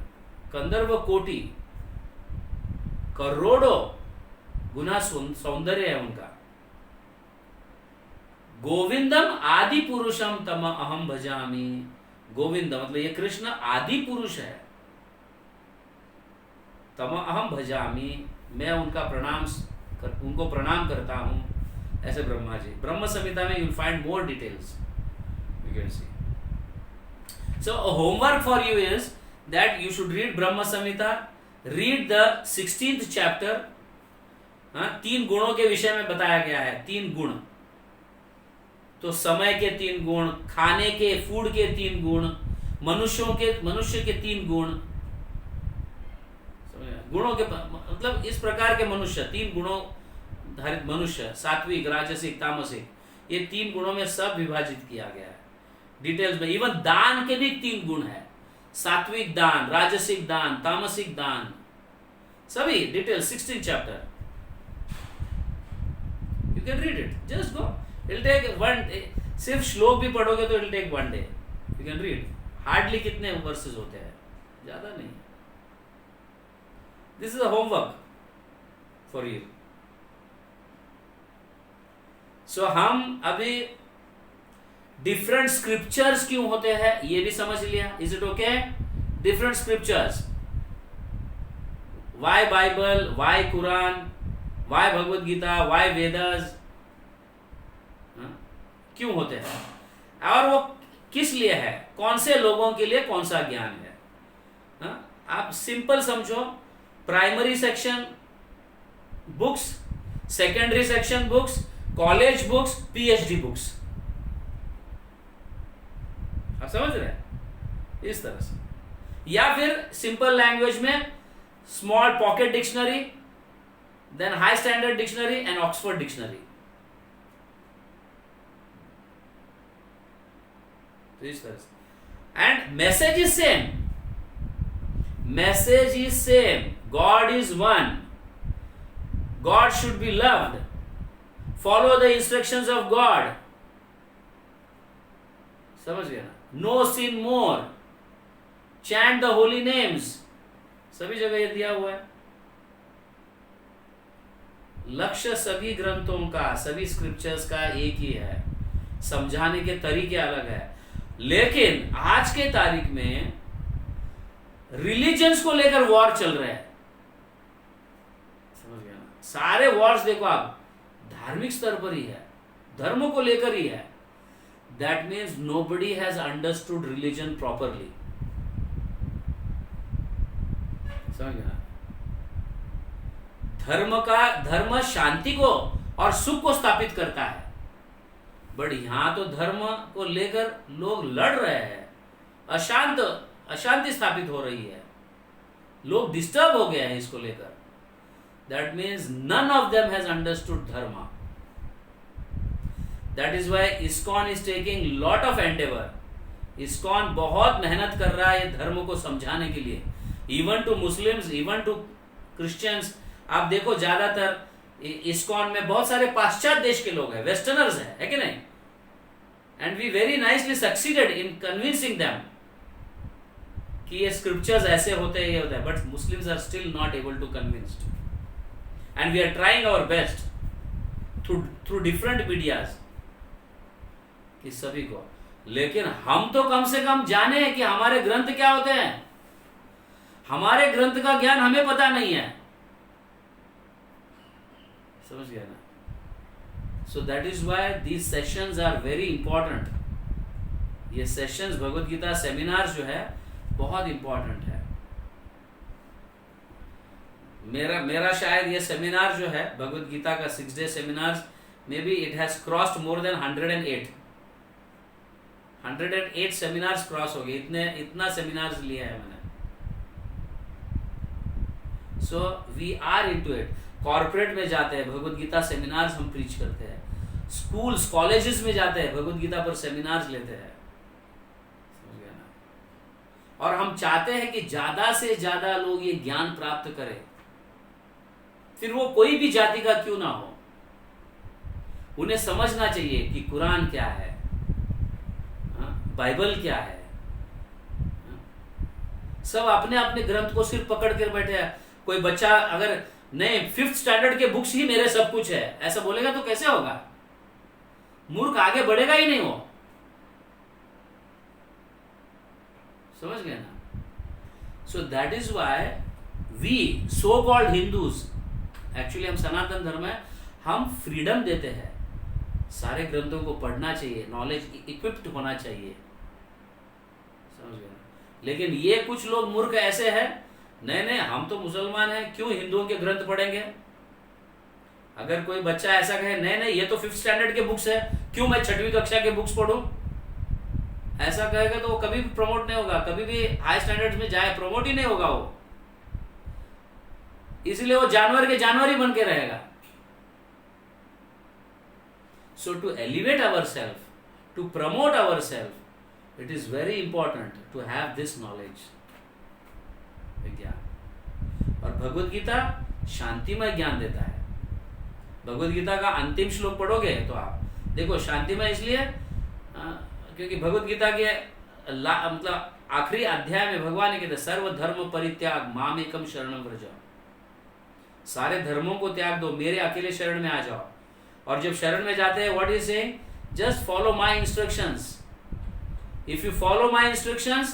कंदर्व कोटि, करोड़ों गुना सौंदर्य है उनका। गोविंदम आदि पुरुषम तम अहम भजामी। गोविंद मतलब ये कृष्ण आदि पुरुष है। तम अहम भजामी, मैं उनको प्रणाम करता हूं। ऐसे ब्रह्मा जी, ब्रह्म संहिता में you will find more details, you can see. So homework for you is that you should read Brahma Samhita, read the 16th chapter. तीन गुणों के विषय में बताया गया है, तीन गुण। तो समय के तीन गुण, खाने के फूड के तीन गुण, मनुष्य के तीन गुण। गुणों के मतलब इस प्रकार के मनुष्य, तीन गुणों धारित मनुष्य, सात्विक, राजसिक, तामसिक, ये तीन गुणों में सब विभाजित किया गया है डिटेल्स में। इवन दान के भी तीन गुण है, सात्विक दान, राजसिक दान, तामसिक दान, सभी detail 16 chapter. You can read it, just go, it take one day. सिर्फ श्लोक भी पढ़ोगे तो it take one day, you can read. Hardly कितने वर्सेस होते हैं, ज्यादा नहीं। This is a homework for you. So हम अभी डिफरेंट स्क्रिप्चर्स क्यों होते हैं ये भी समझ लिया। Is it okay? Different scriptures, why Bible, why Quran, why Bhagavad Gita, why Vedas, क्यों होते हैं और वो किस लिए है, कौन से लोगों के लिए कौन सा ज्ञान है। आप सिंपल समझो, primary section books, secondary section books, college books, PhD books, आप समझ रहे हैं इस तरह से। या फिर सिंपल लैंग्वेज में small pocket dictionary, then high standard dictionary and Oxford dictionary. तो इस तरह से। And message is same, message is same, God is one, God should be loved, follow the instructions of God, समझ गया ना, no sin more, chant the holy names, सभी जगह ये दिया हुआ है। लक्ष्य सभी ग्रंथों का, सभी स्क्रिप्चर्स का एक ही है, समझाने के तरीके अलग है। लेकिन आज के तारीख में रिलीजन्स को लेकर वॉर चल रहा है, समझ गया ना, सारे वॉर्स देखो आप धार्मिक स्तर पर ही है, धर्म को लेकर ही है। That means nobody has understood religion properly, समझ गया ना। धर्म शांति को और सुख को स्थापित करता है, बट यहां तो धर्म को लेकर लोग लड़ रहे हैं, अशांति स्थापित हो रही है, लोग डिस्टर्ब हो गए हैं इसको लेकर। That means none of them has understood dharma. That is why ISKCON is taking lot of endeavour. ISKCON बहुत मेहनत कर रहा है धर्म को समझाने के लिए, even to Muslims, even to Christians. आप देखो ज्यादातर इस्कॉन में बहुत सारे पाश्चात्य देश के लोग हैं, वेस्टर्नर्स है कि नहीं, and we very nicely succeeded in convincing them कि ये स्क्रिप्चर्स ऐसे होते हैं, ये होता है, but Muslims are still not able to convinced, and we are trying our best through different medias कि सभी को। लेकिन हम तो कम से कम जाने कि हमारे ग्रंथ क्या होते हैं, हमारे ग्रंथ का ज्ञान हमें पता नहीं है, समझ गया ना। So that is why these sessions are very important. ये सेशंस भगवत गीता सेमिनार जो है बहुत इंपॉर्टेंट है। मेरा शायद ये सेमिनार जो है भगवत गीता का 6 day seminar, may be it has crossed more than 108 seminars cross हो गए, इतना सेमिनार्स लिया है मैंने। So we are into it. Corporate में जाते हैं, भगवत गीता सेमिनार्स हम प्रीच करते हैं, स्कूल्स कॉलेजेस में जाते हैं, भगवत गीता पर सेमिनार्स लेते हैं, समझ गया ना। और हम चाहते हैं कि ज्यादा से ज्यादा लोग ये ज्ञान प्राप्त करें, फिर वो कोई भी जाति का क्यों ना हो। उन्हें समझना चाहिए कि कुरान क्या है, बाइबल क्या है। सब अपने अपने ग्रंथ को सिर्फ पकड़ कर बैठे हैं। कोई बच्चा अगर नहीं 5th स्टैंडर्ड के बुक्स ही मेरे सब कुछ है ऐसा बोलेगा तो कैसे होगा, मूर्ख आगे बढ़ेगा ही नहीं वो, समझ गए ना। So that is why we so called Hindus, actually हम सनातन धर्म है, हम फ्रीडम देते हैं, सारे ग्रंथों को पढ़ना चाहिए, नॉलेज इक्विप्ड होना चाहिए, समझ गए। लेकिन ये कुछ लोग मूर्ख ऐसे हैं, नहीं हम तो मुसलमान हैं, क्यों हिंदुओं के ग्रंथ पढ़ेंगे। अगर कोई बच्चा ऐसा कहे नहीं ये तो 5th स्टैंडर्ड के बुक्स है, क्यों मैं 6वीं कक्षा के बुक्स पढ़ूं, ऐसा कहेगा तो वो कभी भी प्रमोट नहीं होगा, कभी भी हाई स्टैंडर्ड्स में जाए प्रमोट ही नहीं होगा वो, इसलिए वो जानवर के जानवर ही बन के रहेगा। So to elevate ourselves, to promote ourselves, it is very important to have this knowledge, विज्ञान। और भगवत गीता शांतिमय ज्ञान देता है। भगवत गीता का अंतिम श्लोक पढ़ोगे तो आप देखो शांतिमय, इसलिए क्योंकि भगवत गीता के मतलब आखिरी अध्याय में भगवान ने कहते सर्व धर्म परित्याग मामेकम शरणम व्रज, सारे धर्मों को त्याग दो, मेरे अकेले शरण में आ जाओ। और जब शरण में जाते हैं what is saying, just follow my instructions, if you follow my instructions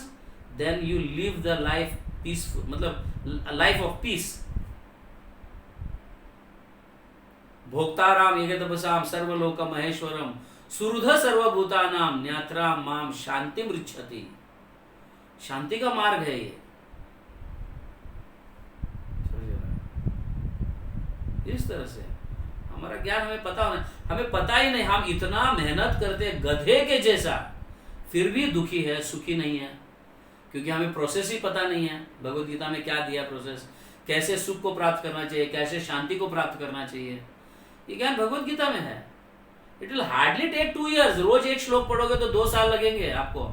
then you live the life peaceful, मतलब लाइफ ऑफ पीस। भोक्ताराम येकतपसाम सर्वलोक महेश्वरम सुहृद सर्वभूतानाम न्यात्राम माम शांति मृच्छति। शांति का मार्ग है ये। इस तरह से हमारा ज्ञान हमें पता होना, हमें पता ही नहीं, हम इतना मेहनत करते गधे के जैसा, फिर भी दुखी है, सुखी नहीं है, क्योंकि हमें प्रोसेस ही पता नहीं है। भगवत गीता में क्या दिया प्रोसेस, कैसे सुख को प्राप्त करना चाहिए, कैसे शांति को प्राप्त करना चाहिए, ये ज्ञान भगवत गीता में है। It will hardly take 2 years। रोज एक श्लोक पढ़ोगे तो 2 साल लगेंगे आपको,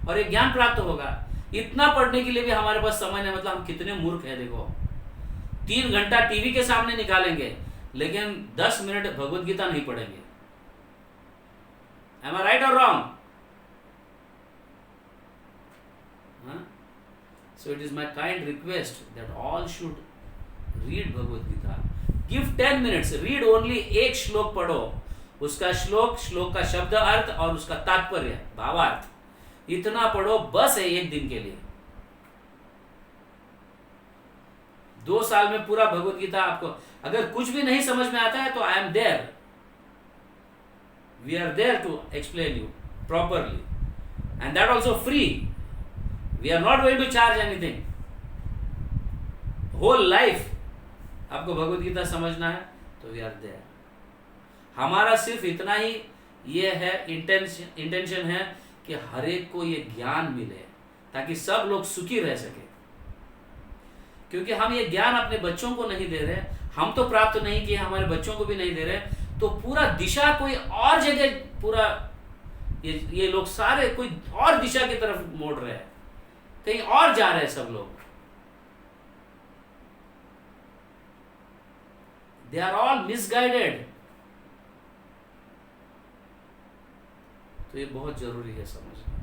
और एक ज्ञान प्राप्त होगा। इतना पढ़ने के लिए भी हमारे पास समय नहीं, मतलब हम कितने मूर्ख है। देखो 3 घंटा टीवी के सामने निकालेंगे, लेकिन 10 मिनट भगवत गीता नहीं पढ़ेंगे। Am I right or wrong? So it is my kind request that all should read Bhagavad Gita. Give 10 minutes, read only एक श्लोक पढ़ो, उसका श्लोक का शब्द अर्थ और उसका तात्पर्य भावार्थ, इतना पढ़ो बस है एक दिन के लिए। 2 साल में पूरा भगवत गीता आपको, अगर कुछ भी नहीं समझ में आता है तो I am there, we are there to explain you properly, and that also free. We are not going to charge anything. Whole life आपको भगवत गीता समझना है तो वी आर देयर। हमारा सिर्फ इतना ही ये है इंटेंशन है कि हर एक को ये ज्ञान मिले, ताकि सब लोग सुखी रह सके। क्योंकि हम ये ज्ञान अपने बच्चों को नहीं दे रहे, हम तो प्राप्त नहीं किए, हमारे बच्चों को भी नहीं दे रहे, तो पूरा दिशा कोई और जगह, पूरा ये लोग सारे कोई और दिशा की तरफ मोड़ रहे हैं, कहीं और जा रहे हैं सब लोग। They are all misguided. तो ये बहुत जरूरी है समझना,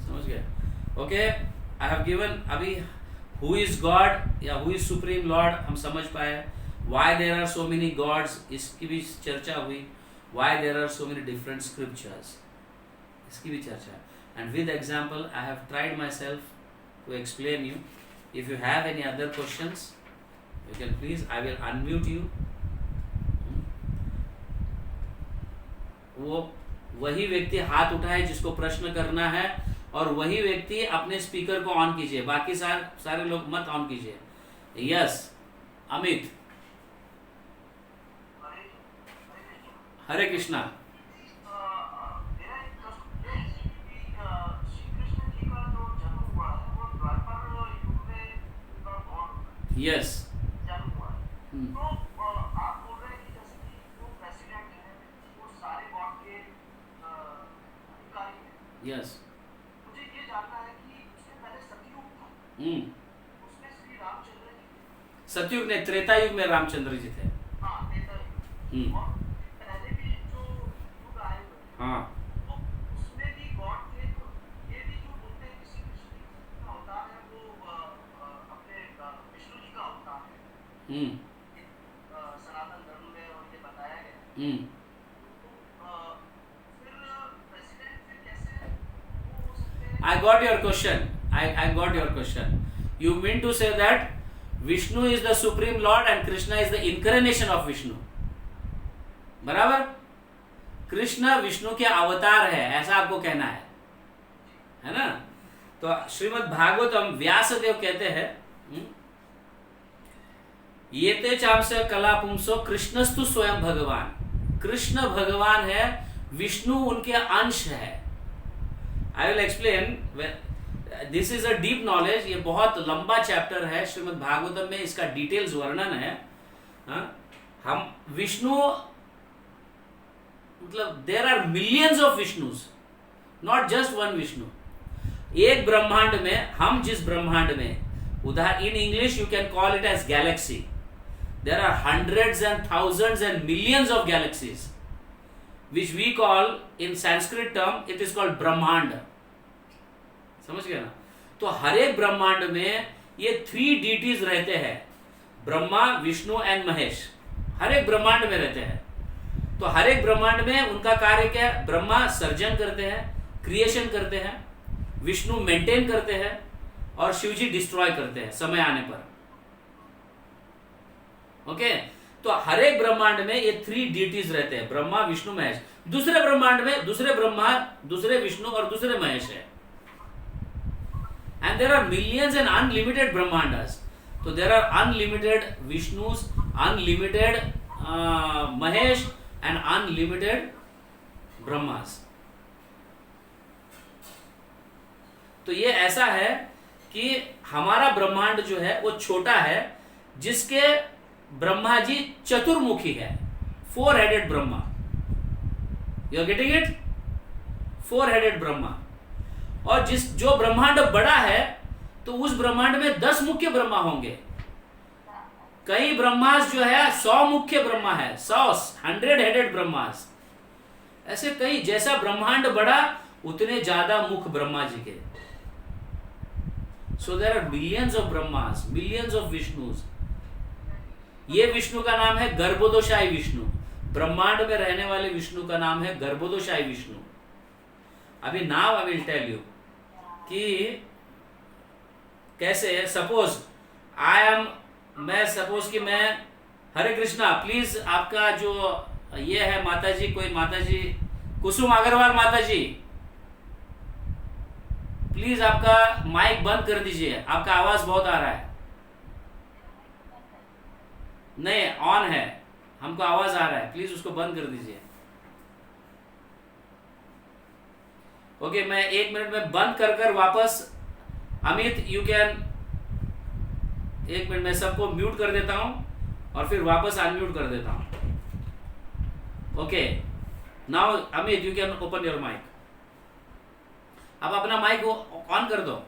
समझ गए? ओके, आई हैव गिवन अभी हु इज गॉड या हु इज सुप्रीम लॉर्ड हम समझ पाए। Why there are so many gods, इसकी भी चर्चा हुई। Why there are so many different scriptures, इसकी भी चर्चा। And with example I have tried myself to explain you. If you have any other questions you can please, I will unmute you। वो वही व्यक्ति हाथ उठाए जिसको प्रश्न करना है, और वही व्यक्ति अपने स्पीकर को ऑन कीजिए, बाकी सारे लोग मत ऑन कीजिए। यस अमित, हरे कृष्णा। यस तो आप बोल रहे हैं कि जैसे कि जो प्रेसिडेंट है वो सारे गॉड के अधिकारी हैं। यस, मुझे ये जानना है कि उससे पहले सतयुग था, उसमें श्री रामचंद्र जी थे। सतयुग ने, त्रेता युग में रामचंद्र जी थे। हाँ, त्रेता युग। और पहले भी जो युग आए हुए, हाँ, तो उसमें भी गॉड थे। तो ये भी जो बोलते हैं कि श्री कृष्ण का अवतार है वो अपने विष्णु जी का अवतार है, सनातन धर्म में, और ये बताया गया। फिर प्रेसिडेंट फिर कैसे वो हो सकते हैं? I got your question. I got your question. You mean to say that Vishnu is the supreme Lord and Krishna is the incarnation of Vishnu. बराबर? कृष्ण विष्णु के अवतार है, ऐसा आपको कहना है ना? तो श्रीमद् भागवतम व्यासदेव कहते हैं, ये ते चांस कला पुंसो कृष्णस्तु स्वयं भगवान। कृष्ण भगवान है, विष्णु उनके अंश है। I will explain, this is a deep knowledge. ये बहुत लंबा चैप्टर है श्रीमद् भागवतम में, इसका डिटेल्स वर्णन है। हम विष्णु, मतलब there are millions of Vishnus, not just one Vishnu. एक ब्रह्मांड में, हम जिस ब्रह्मांड में, उदाहरण in English you can call it as galaxy. There are hundreds and thousands and millions of galaxies, which we call in Sanskrit term, it is called ब्रह्मांड। समझ गए ना? तो हर एक ब्रह्मांड में ये 3 deities रहते हैं, ब्रह्मा, विष्णु एंड महेश। हर एक ब्रह्मांड में रहते हैं। तो हर एक ब्रह्मांड में उनका कार्य क्या है? ब्रह्मा सर्जन करते हैं, क्रिएशन करते हैं, विष्णु मेंटेन करते हैं, और शिव जी डिस्ट्रॉय करते हैं समय आने पर। ओके, तो हर एक ब्रह्मांड में ये 3 डीटीज रहते हैं, ब्रह्मा विष्णु महेश। दूसरे ब्रह्मांड में दूसरे ब्रह्मा, दूसरे विष्णु और दूसरे महेश है। And there are millions and unlimited brahmandas. तो there are unlimited Vishnus, unlimited Mahesh and unlimited Brahmas. तो ये ऐसा है कि हमारा ब्रह्मांड जो है वो छोटा है, जिसके ब्रह्मा जी चतुर्मुखी है, 4 headed Brahma. You are getting it? 4 headed Brahma. और जो ब्रह्मांड बड़ा है तो उस ब्रह्मांड में 10 मुख्य ब्रह्मा होंगे। कई ब्रह्मास जो है 100 मुख्य ब्रह्मा है, 100 हेडेड ब्रह्मास। ऐसे कई, जैसा ब्रह्मांड बड़ा उतने ज्यादा मुख ब्रह्मा जी के। So there are millions of Brahmas, millions of Vishnus. ये विष्णु का नाम है गर्भोदशाई विष्णु। ब्रह्मांड में रहने वाले विष्णु का नाम है गर्भोदशाई विष्णु। अभी now I will tell you कि कैसे। सपोज मैं हरे कृष्णा, प्लीज आपका जो ये है माता जी, कोई माता जी, कुसुम अग्रवाल माता जी, प्लीज आपका माइक बंद कर दीजिए, आपका आवाज बहुत आ रहा है। नहीं, ऑन है, हमको आवाज आ रहा है, प्लीज उसको बंद कर दीजिए। ओके, मैं 1 मिनट में बंद कर वापस। अमित यू कैन, 1 मिनट में सबको म्यूट कर देता हूं और फिर वापस अनम्यूट कर देता हूं। Okay, now Amit you can open your mic. अब अपना माइक ऑन कर दो।